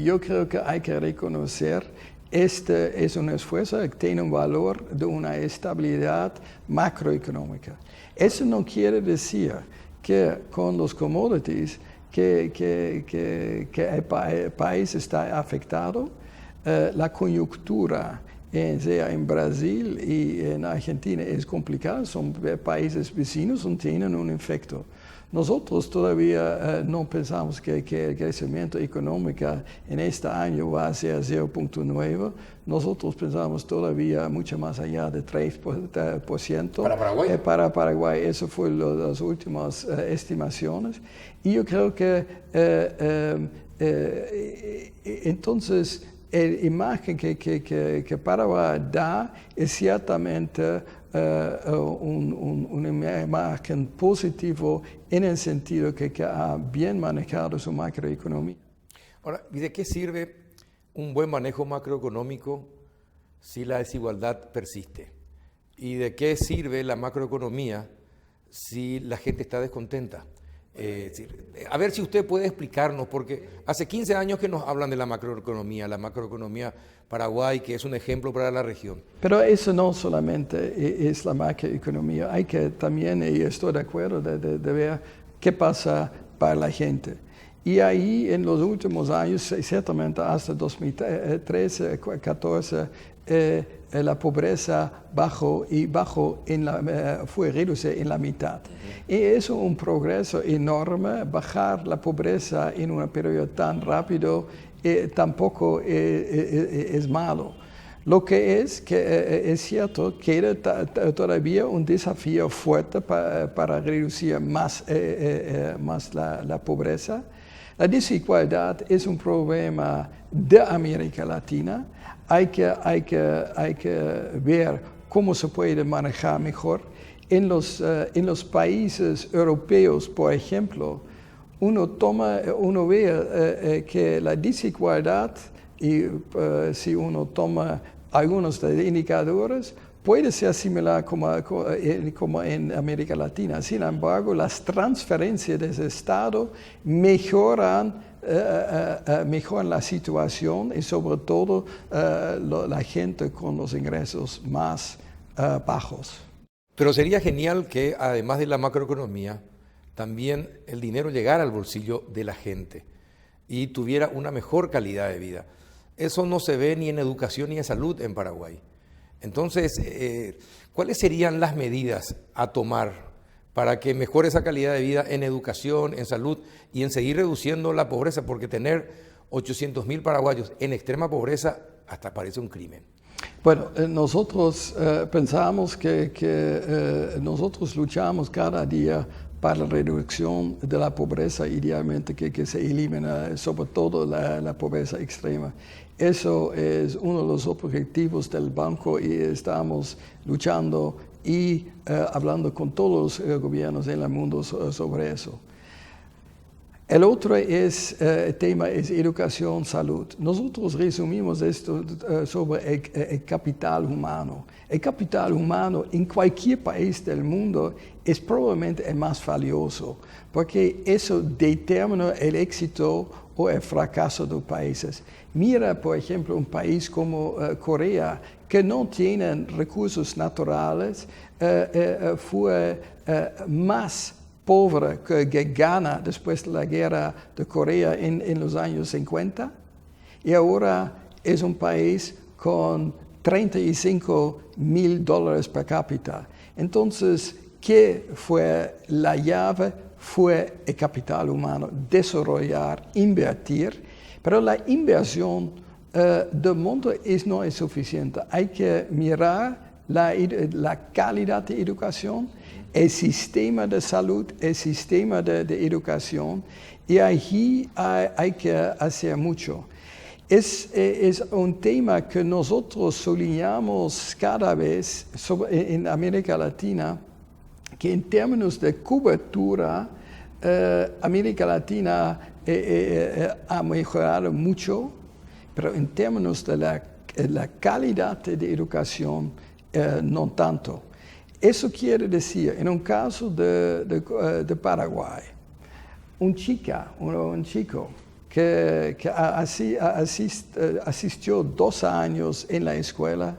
S7: yo creo que hay que reconocer, este es un esfuerzo que tiene un valor de una estabilidad macroeconómica. Eso no quiere decir que con los commodities que el país está afectado, la coyuntura sea en Brasil y en Argentina es complicada, son países vecinos y tienen un efecto. Nosotros todavía no pensamos que el crecimiento económico en este año va a ser 0,9%. Nosotros pensamos todavía mucho más allá de 3%.
S1: ¿Para Paraguay?
S7: Para Paraguay, eso fue las últimas estimaciones. Y yo creo que entonces la imagen que Paraguay da es ciertamente una imagen positiva en el sentido que ha bien manejado su macroeconomía.
S1: Ahora, ¿y de qué sirve un buen manejo macroeconómico si la desigualdad persiste? ¿Y de qué sirve la macroeconomía si la gente está descontenta? A ver si usted puede explicarnos, porque hace 15 años que nos hablan de la macroeconomía Paraguay, que es un ejemplo para la región.
S7: Pero eso no solamente es la macroeconomía, hay que también, y estoy de acuerdo, de ver qué pasa para la gente. Y ahí en los últimos años, ciertamente hasta 2013, 2014, la pobreza fue reducida en la mitad. Y eso es un progreso enorme. Bajar la pobreza en un periodo tan rápido tampoco es malo. Lo que es cierto, queda todavía un desafío fuerte para reducir más la pobreza. La desigualdad es un problema de América Latina. Hay que ver cómo se puede manejar mejor. En los países europeos, por ejemplo, uno ve que la desigualdad, y si uno toma algunos de los indicadores, puede ser similar como en América Latina. Sin embargo, las transferencias de ese Estado mejoran la situación y sobre todo la gente con los ingresos más bajos.
S1: Pero sería genial que además de la macroeconomía, también el dinero llegara al bolsillo de la gente y tuviera una mejor calidad de vida. Eso no se ve ni en educación ni en salud en Paraguay. Entonces, ¿cuáles serían las medidas a tomar para que mejore esa calidad de vida en educación, en salud y en seguir reduciendo la pobreza? Porque tener 800.000 paraguayos en extrema pobreza hasta parece un crimen.
S7: Bueno, nosotros pensamos que nosotros luchamos cada día para la reducción de la pobreza, idealmente que se elimina sobre todo la pobreza extrema. Eso es uno de los objetivos del banco y estamos luchando y hablando con todos los gobiernos en el mundo sobre eso. El otro tema es educación, salud. Nosotros resumimos esto sobre el capital humano. El capital humano en cualquier país del mundo es probablemente el más valioso, porque eso determina el éxito o el fracaso de los países. Mira, por ejemplo, un país como Corea, que no tiene recursos naturales, fue más pobre que Ghana después de la guerra de Corea en los años 50, y ahora es un país con $35,000 per cápita. Entonces, ¿qué fue la llave? Fue el capital humano, desarrollar, invertir, pero la inversión del mundo no es suficiente. Hay que mirar la calidad de educación, el sistema de salud, el sistema de educación, y allí hay que hacer mucho. Es un tema que nosotros soñamos cada vez en América Latina, que en términos de cobertura, América Latina ha mejorado mucho, pero en términos de la calidad de educación, no tanto. Eso quiere decir, en un caso de Paraguay, un chico que asistió 2 años en la escuela,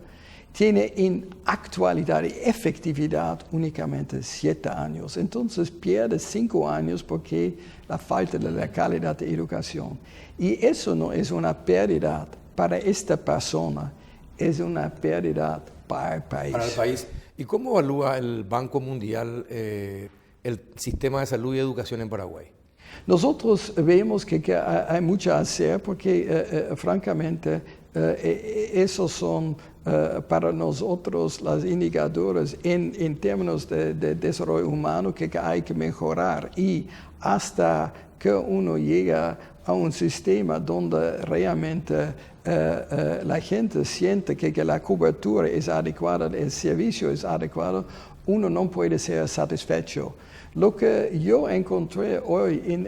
S7: tiene en actualidad y efectividad únicamente 7 años. Entonces pierde 5 años porque la falta de la calidad de educación. Y eso no es una pérdida para esta persona, es una pérdida para el país.
S1: Para el país. ¿Y cómo evalúa el Banco Mundial el sistema de salud y educación en Paraguay?
S7: Nosotros vemos que hay mucho a hacer porque, francamente, esos son para nosotros los indicadores en términos de desarrollo humano que hay que mejorar. Y hasta que uno llega a un sistema donde realmente la gente siente que la cobertura es adecuada, el servicio es adecuado, uno no puede ser satisfecho. Lo que yo encontré hoy en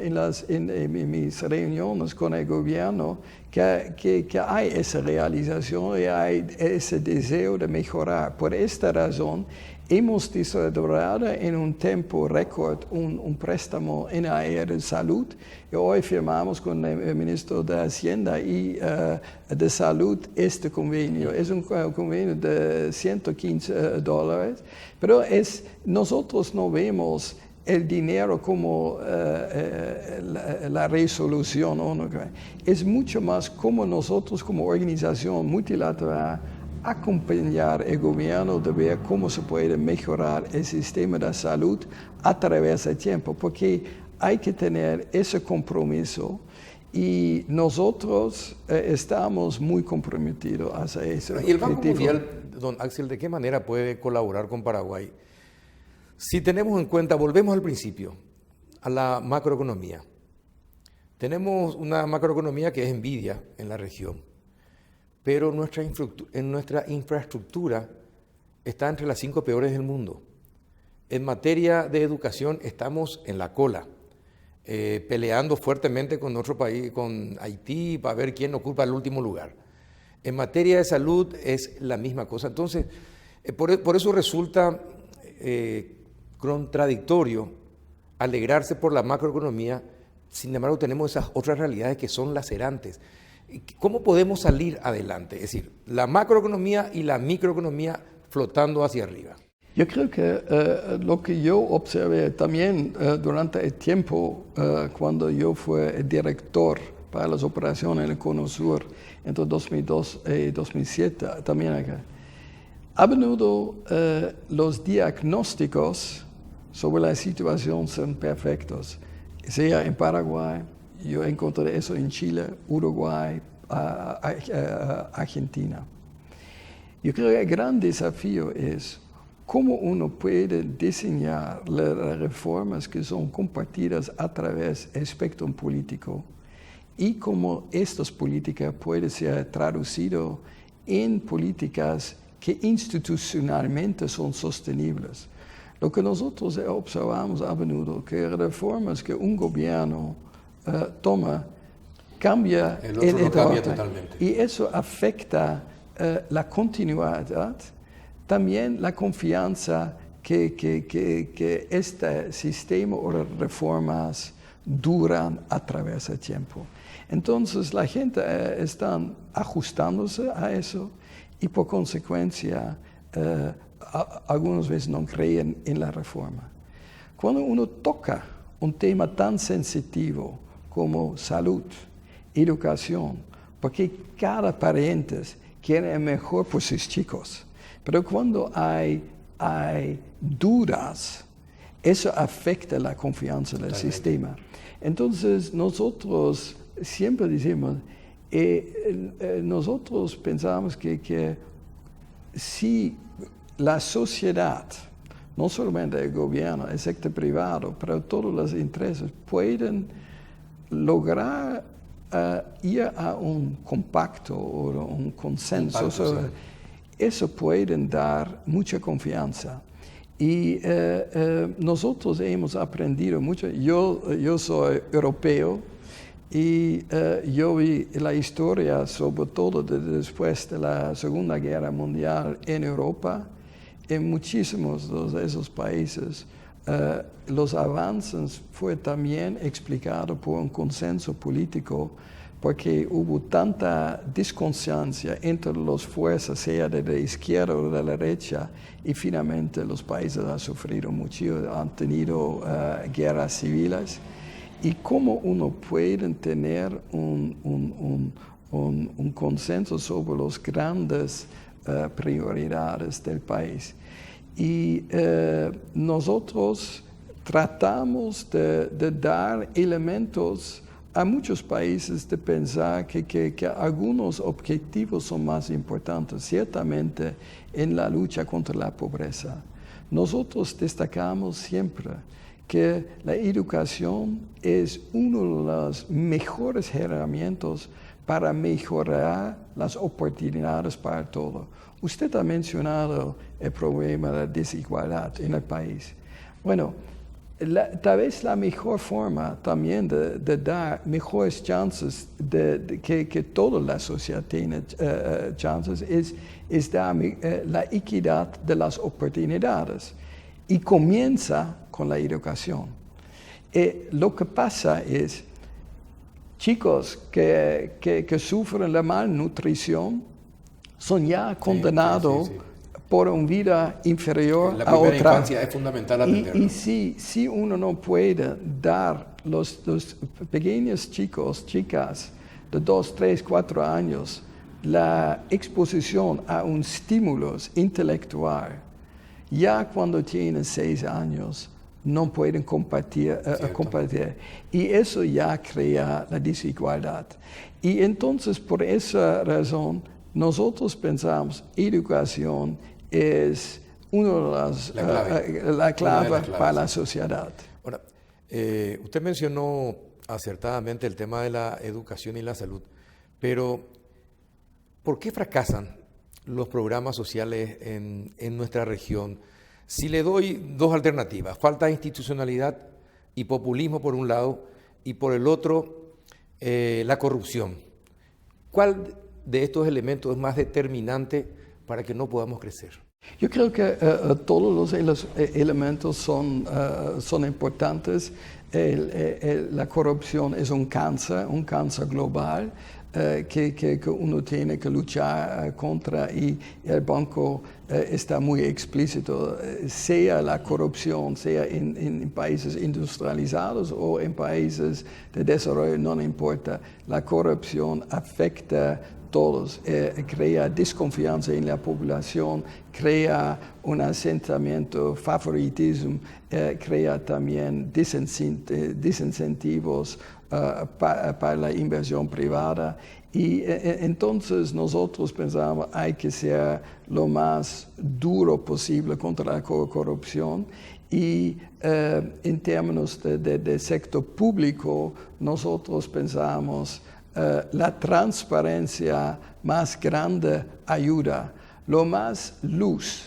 S7: mis reuniones con el gobierno, que hay esa realización y hay ese deseo de mejorar. Por esta razón, hemos desarrollado en un tiempo récord un préstamo en la área de salud, y hoy firmamos con el ministro de Hacienda y de Salud este convenio. Es un convenio de $115, pero nosotros no vemos el dinero como la resolución. Es mucho más como nosotros, como organización multilateral, acompañar el gobierno de ver cómo se puede mejorar el sistema de salud a través del tiempo, porque hay que tener ese compromiso y nosotros estamos muy comprometidos hacia eso.
S1: ¿Y el Banco Mundial, don Axel, de qué manera puede colaborar con Paraguay? Si tenemos en cuenta, volvemos al principio, a la macroeconomía. Tenemos una macroeconomía que es envidia en la región, pero nuestra infraestructura está entre las 5 peores del mundo. En materia de educación estamos en la cola, peleando fuertemente con otro país, con Haití, para ver quién ocupa el último lugar. En materia de salud es la misma cosa. Entonces, por eso resulta contradictorio alegrarse por la macroeconomía, sin embargo tenemos esas otras realidades que son lacerantes. ¿Cómo podemos salir adelante? Es decir, la macroeconomía y la microeconomía flotando hacia arriba.
S7: Yo creo que lo que yo observé también durante el tiempo cuando yo fui el director para las operaciones en el Cono Sur entre 2002 y 2007, también acá, a menudo los diagnósticos sobre la situación son perfectos, sea en Paraguay, yo encontré eso en Chile, Uruguay, Argentina. Yo creo que el gran desafío es cómo uno puede diseñar las reformas que son compartidas a través del espectro político y cómo estas políticas pueden ser traducidas en políticas que institucionalmente son sostenibles. Lo que nosotros observamos a menudo, que reformas que un gobierno toma, cambia
S1: El otro no cambia totalmente.
S7: Y eso afecta la continuidad, también la confianza que este sistema o reformas duran a través del tiempo. Entonces la gente está ajustándose a eso y por consecuencia algunas veces no creen en la reforma. Cuando uno toca un tema tan sensitivo como salud, educación, porque cada pariente quiere el mejor por sus chicos, pero cuando hay dudas, eso afecta la confianza del sistema. Entonces nosotros siempre decimos, nosotros pensamos que si la sociedad, no solamente el gobierno, el sector privado, pero todos los intereses pueden lograr ir a un compacto o un consenso sobre eso, pueden dar mucha confianza. Y nosotros hemos aprendido mucho. Yo soy europeo y yo vi la historia, sobre todo después de la Segunda Guerra Mundial en Europa. En muchísimos de esos países, los avances fue también explicado por un consenso político, porque hubo tanta desconfianza entre las fuerzas, sea de la izquierda o de la derecha, y finalmente los países han sufrido mucho, han tenido guerras civiles. Y cómo uno puede tener un consenso sobre los grandes prioridades del país. Y nosotros tratamos de dar elementos a muchos países de pensar que algunos objetivos son más importantes, ciertamente en la lucha contra la pobreza. Nosotros destacamos siempre que la educación es una de las mejores herramientas para mejorar las oportunidades para todos. Usted ha mencionado el problema de la desigualdad en el país. Bueno, tal vez la mejor forma también de dar mejores chances, que toda la sociedad tiene chances, es dar la equidad de las oportunidades. Y comienza con la educación. Lo que pasa es, chicos que sufren la malnutrición son ya condenados por una vida inferior a otra.
S1: La primera infancia es fundamental atenderlo.
S7: Y si uno no puede dar los pequeños chicos, chicas de 2, 3, 4 años la exposición a un estímulo intelectual, ya cuando tienen 6 años no pueden compartir. Y eso ya crea la desigualdad. Y entonces, por esa razón, nosotros pensamos educación es la clave para la sociedad.
S1: Ahora, usted mencionó acertadamente el tema de la educación y la salud, pero ¿por qué fracasan los programas sociales en nuestra región? Si le doy dos alternativas, falta de institucionalidad y populismo por un lado, y por el otro, la corrupción. ¿Cuál de estos elementos es más determinante para que no podamos crecer?
S7: Yo creo que todos los elementos son importantes. La corrupción es un cáncer global que uno tiene que luchar contra, y el banco está muy explícito, sea la corrupción, sea en países industrializados o en países de desarrollo, no importa. La corrupción afecta todos, crea desconfianza en la población, crea un asentamiento, favoritismo, crea también desincentivos para la inversión privada. Y entonces nosotros pensamos hay que ser lo más duro posible contra la corrupción. Y en términos de sector público, nosotros pensamos la transparencia más grande ayuda. Lo más luz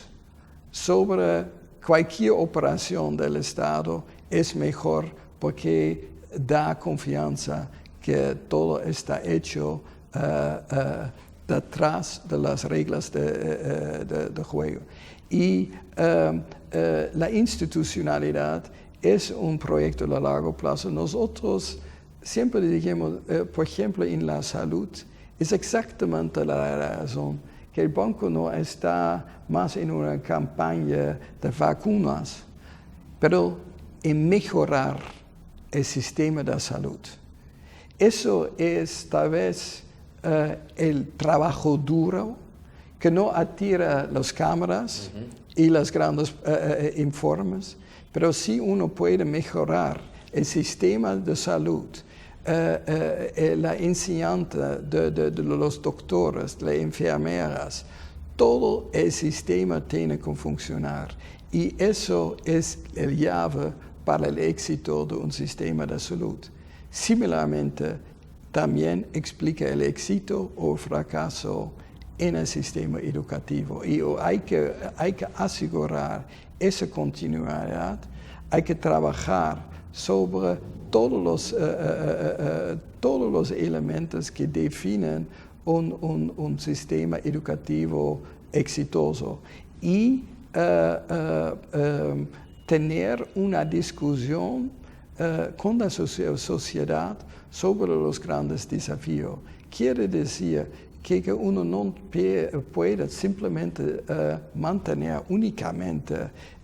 S7: sobre cualquier operación del Estado es mejor, porque da confianza que todo está hecho detrás de las reglas de juego. Y la institucionalidad es un proyecto a largo plazo. Nosotros siempre dijimos, por ejemplo, en la salud, es exactamente la razón que el banco no está más en una campaña de vacunas, pero en mejorar el sistema de salud. Eso es tal vez el trabajo duro que no atira las cámaras y los grandes informes, pero sí uno puede mejorar el sistema de salud, la enseñanza de los doctores, las enfermeras, todo el sistema tiene que funcionar y eso es la llave para el éxito de un sistema de salud. Similarmente, también explica el éxito o el fracaso en el sistema educativo y hay que asegurar esa continuidad, hay que trabajar sobre todos los elementos que definen un sistema educativo exitoso y tener una discusión con la sociedad sobre los grandes desafíos. Quiere decir que uno no puede simplemente mantener únicamente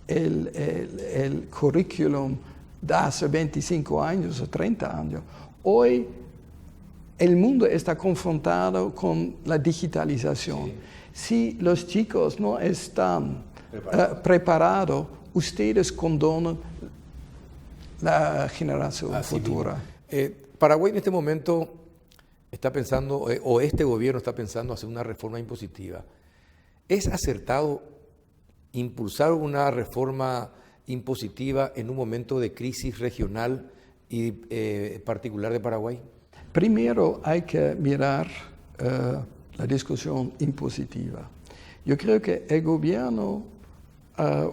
S7: el currículum de hace 25 años o 30 años. Hoy el mundo está confrontado con la digitalización. Si los chicos no están preparados, ustedes condonan la generación futura.
S1: Paraguay en este momento está pensando, o este gobierno está pensando hacer una reforma impositiva. ¿Es acertado impulsar una reforma impositiva en un momento de crisis regional y particular de Paraguay?
S7: Primero hay que mirar la discusión impositiva. Yo creo que el gobierno,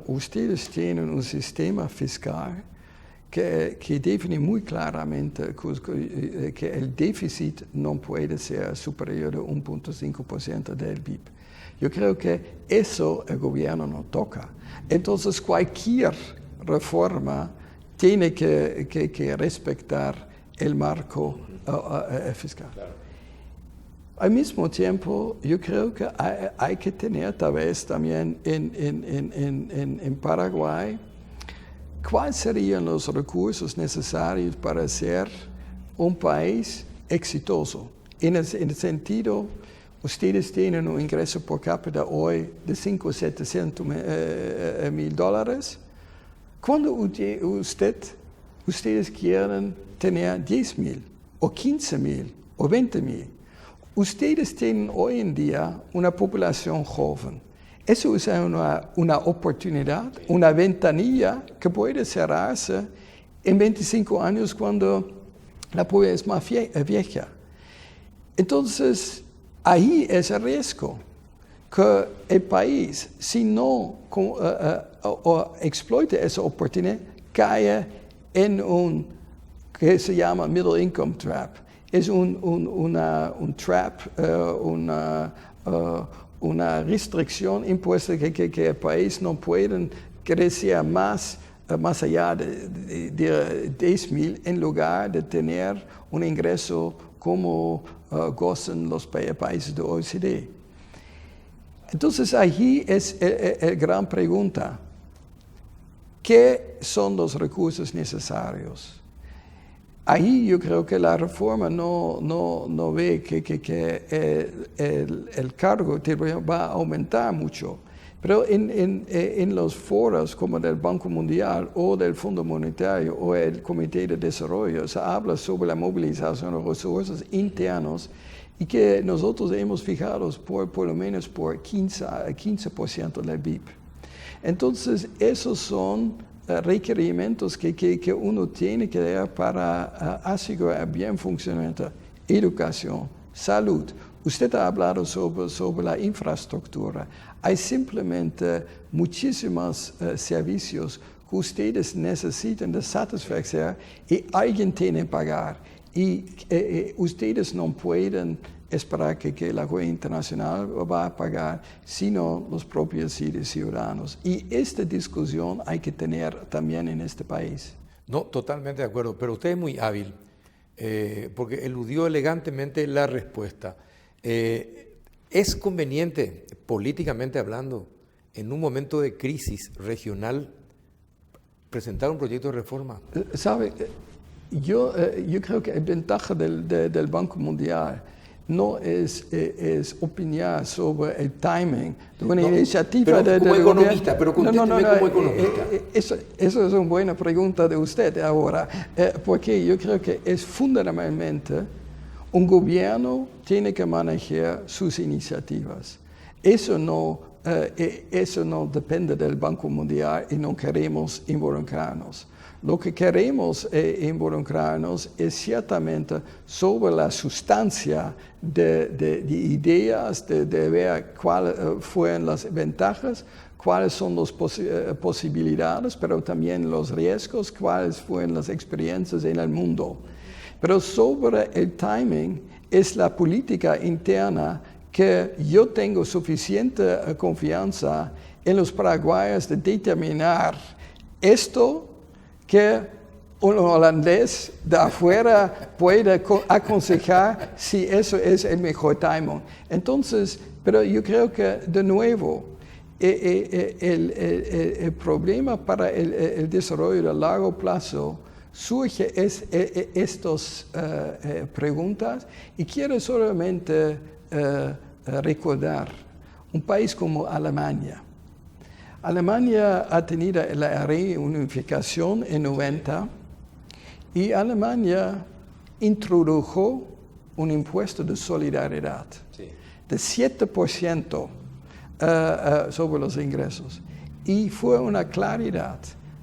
S7: ustedes tienen un sistema fiscal que define muy claramente que el déficit no puede ser superior a 1.5% del PIB. Yo creo que eso el gobierno no toca. Entonces cualquier reforma tiene que respetar el marco fiscal. Claro. Al mismo tiempo, yo creo que hay que tener tal vez también en Paraguay cuáles serían los recursos necesarios para ser un país exitoso. En el sentido, ustedes tienen un ingreso por cápita hoy de $500,000. Cuando ustedes quieren tener 10,000 o 15,000 o 20,000, ustedes tienen hoy en día una población joven. Eso es una oportunidad, una ventanilla que puede cerrarse en 25 años cuando la población es más vieja. Entonces, ahí es el riesgo que el país, si no exploita esa oportunidad, cae en un que se llama middle income trap. Es un trap, una restricción impuesta que el país no puede crecer más allá de 10,000 en lugar de tener un ingreso como gozan los países de OECD. Entonces ahí es la gran pregunta. ¿Qué son los recursos necesarios? Ahí yo creo que la reforma no ve que el cargo va a aumentar mucho. Pero en los foros como del Banco Mundial o del Fondo Monetario o el Comité de Desarrollo se habla sobre la movilización de recursos internos y que nosotros hemos fijado por lo menos por 15% del PIB. Entonces esos son requerimientos que uno tiene que dar para asegurar bien funcionamiento, educación, salud. Usted ha hablado sobre la infraestructura. Hay simplemente muchísimos servicios que ustedes necesitan de satisfacer y alguien tiene que pagar. Y ustedes no pueden esperar que la Corte Internacional va a pagar, sino los propios ciudadanos. Y esta discusión hay que tener también en este país.
S1: No, totalmente de acuerdo, pero usted es muy hábil, porque eludió elegantemente la respuesta. ¿Es conveniente, políticamente hablando, en un momento de crisis regional, presentar un proyecto de reforma?
S7: ¿Sabe? Yo creo que la ventaja del Banco Mundial no es opinar sobre el timing de una iniciativa
S1: como economista, pero contésteme como economista.
S7: Eso es una buena pregunta de usted ahora, porque yo creo que es fundamentalmente un gobierno tiene que manejar sus iniciativas. Eso no depende del Banco Mundial y no queremos involucrarnos. Lo que queremos involucrarnos es ciertamente sobre la sustancia de ideas, de ver cuáles fueron las ventajas, cuáles son las posibilidades, pero también los riesgos, cuáles fueron las experiencias en el mundo. Pero sobre el timing es la política interna que yo tengo suficiente confianza en los paraguayos de determinar esto que un holandés de afuera puede aconsejar si eso es el mejor timing. Entonces, pero yo creo que de nuevo el problema para el desarrollo a largo plazo surge estas preguntas y quiero solamente recordar un país como Alemania. Alemania ha tenido la reunificación en 90 y Alemania introdujo un impuesto de solidaridad de 7% sobre los ingresos. Y fue una claridad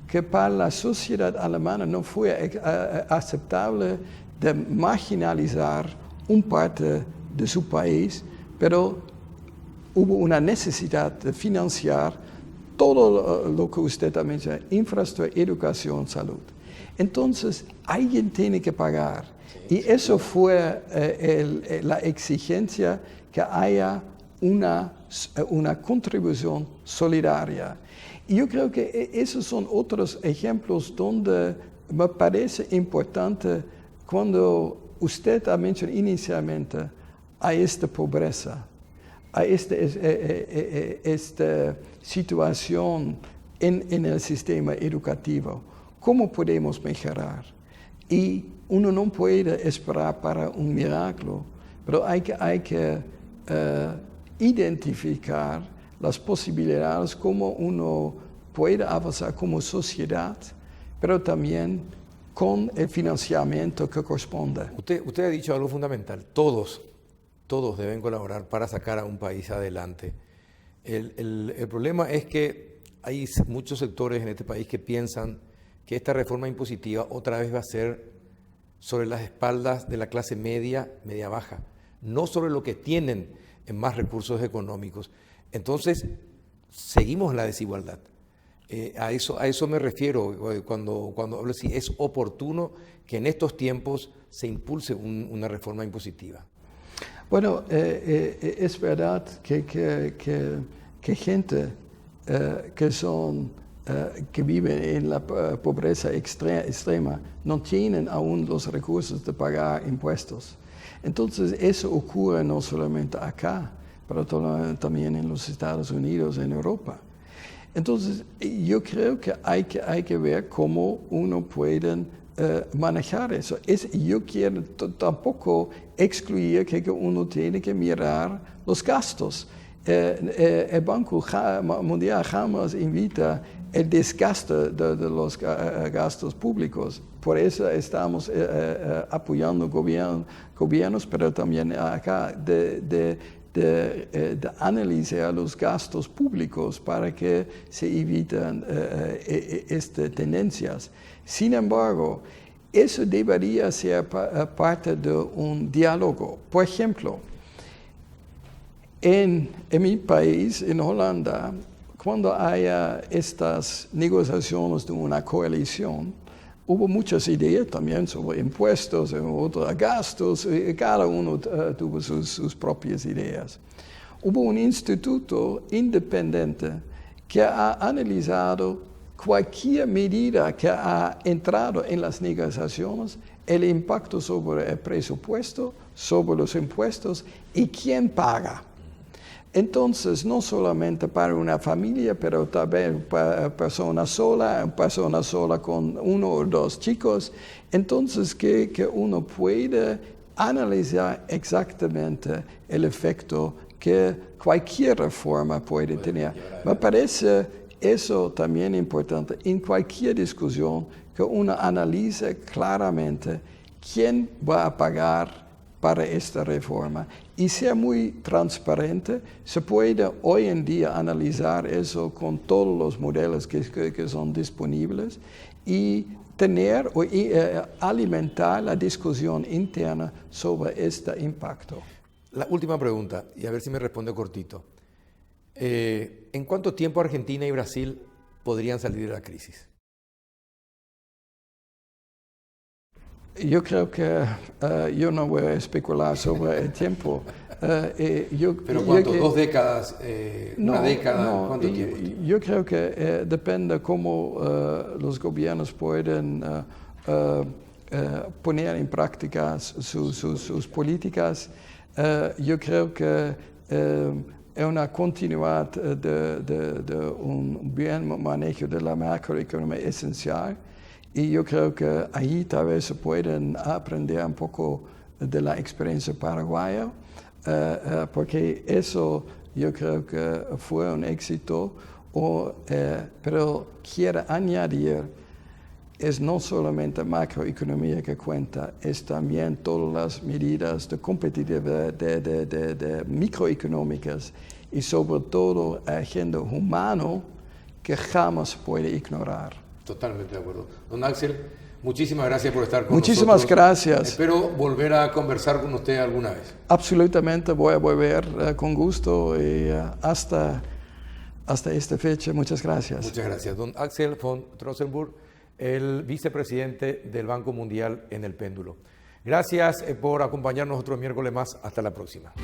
S7: que para la sociedad alemana no fue aceptable de marginalizar un parte de su país, pero hubo una necesidad de financiar todo lo que usted también dice, infraestructura, educación, salud. Entonces, alguien tiene que pagar. Y eso fue la exigencia que haya una contribución solidaria. Y yo creo que esos son otros ejemplos donde me parece importante cuando usted ha mencionado inicialmente a esta pobreza, a esta situación en el sistema educativo. ¿Cómo podemos mejorar? Y uno no puede esperar para un milagro, pero hay que identificar las posibilidades, cómo uno puede avanzar como sociedad, pero también con el financiamiento que corresponde.
S1: Usted ha dicho algo fundamental, todos deben colaborar para sacar a un país adelante. El problema es que hay muchos sectores en este país que piensan que esta reforma impositiva otra vez va a ser sobre las espaldas de la clase media, media-baja, no sobre lo que tienen en más recursos económicos. Entonces, seguimos la desigualdad. A eso me refiero cuando hablo si es oportuno que en estos tiempos se impulse una reforma impositiva.
S7: Bueno, es verdad que gente que viven en la pobreza extrema no tienen aún los recursos de pagar impuestos. Entonces eso ocurre no solamente acá, pero también en los Estados Unidos, en Europa. Entonces yo creo que hay que ver cómo uno puede manejar eso. Yo quiero tampoco excluir que uno tiene que mirar los gastos. El Banco Mundial jamás invita el desgaste de los gastos públicos. Por eso estamos apoyando gobiernos, pero también acá de analizar los gastos públicos para que se eviten estas tendencias. Sin embargo, eso debería ser parte de un diálogo. Por ejemplo, en mi país, en Holanda, cuando haya estas negociaciones de una coalición, hubo muchas ideas también sobre impuestos, otros gastos, y cada uno tuvo sus propias ideas. Hubo un instituto independiente que ha analizado cualquier medida que ha entrado en las negociaciones, el impacto sobre el presupuesto, sobre los impuestos y quién paga. Entonces, no solamente para una familia, pero también para persona sola con 1 o 2 chicos. Entonces, que uno puede analizar exactamente el efecto que cualquier reforma puede tener. Me parece eso también importante en cualquier discusión, que uno analice claramente quién va a pagar para esta reforma y sea muy transparente. Se puede hoy en día analizar eso con todos los modelos que son disponibles y tener o alimentar la discusión interna sobre este impacto.
S1: La última pregunta, y a ver si me responde cortito. ¿En cuánto tiempo Argentina y Brasil podrían salir de la crisis?
S7: Yo creo que yo no voy a especular sobre el tiempo.
S1: ¿Pero cuánto? ¿2 décadas? ¿Una década? ¿Cuánto tiempo?
S7: Yo creo que depende cómo los gobiernos pueden poner en práctica sus políticas. Yo creo que es una continuidad de un buen manejo de la macroeconomía esencial. Y yo creo que ahí tal vez se pueden aprender un poco de la experiencia paraguaya, porque eso yo creo que fue un éxito, pero quiero añadir, es no solamente macroeconomía que cuenta, es también todas las medidas de competitividad de microeconómicas y sobre todo agenda humana que jamás puede ignorar.
S1: Totalmente de acuerdo. Don Axel, muchísimas gracias por estar con
S7: Muchísimas
S1: nosotros.
S7: gracias.
S1: Espero volver a conversar con usted alguna vez.
S7: Absolutamente, voy a volver con gusto y hasta esta fecha. Muchas gracias.
S1: Muchas gracias. Don Axel von Trossenburg, el vicepresidente del Banco Mundial en El Péndulo. Gracias por acompañarnos otro miércoles más. Hasta la próxima.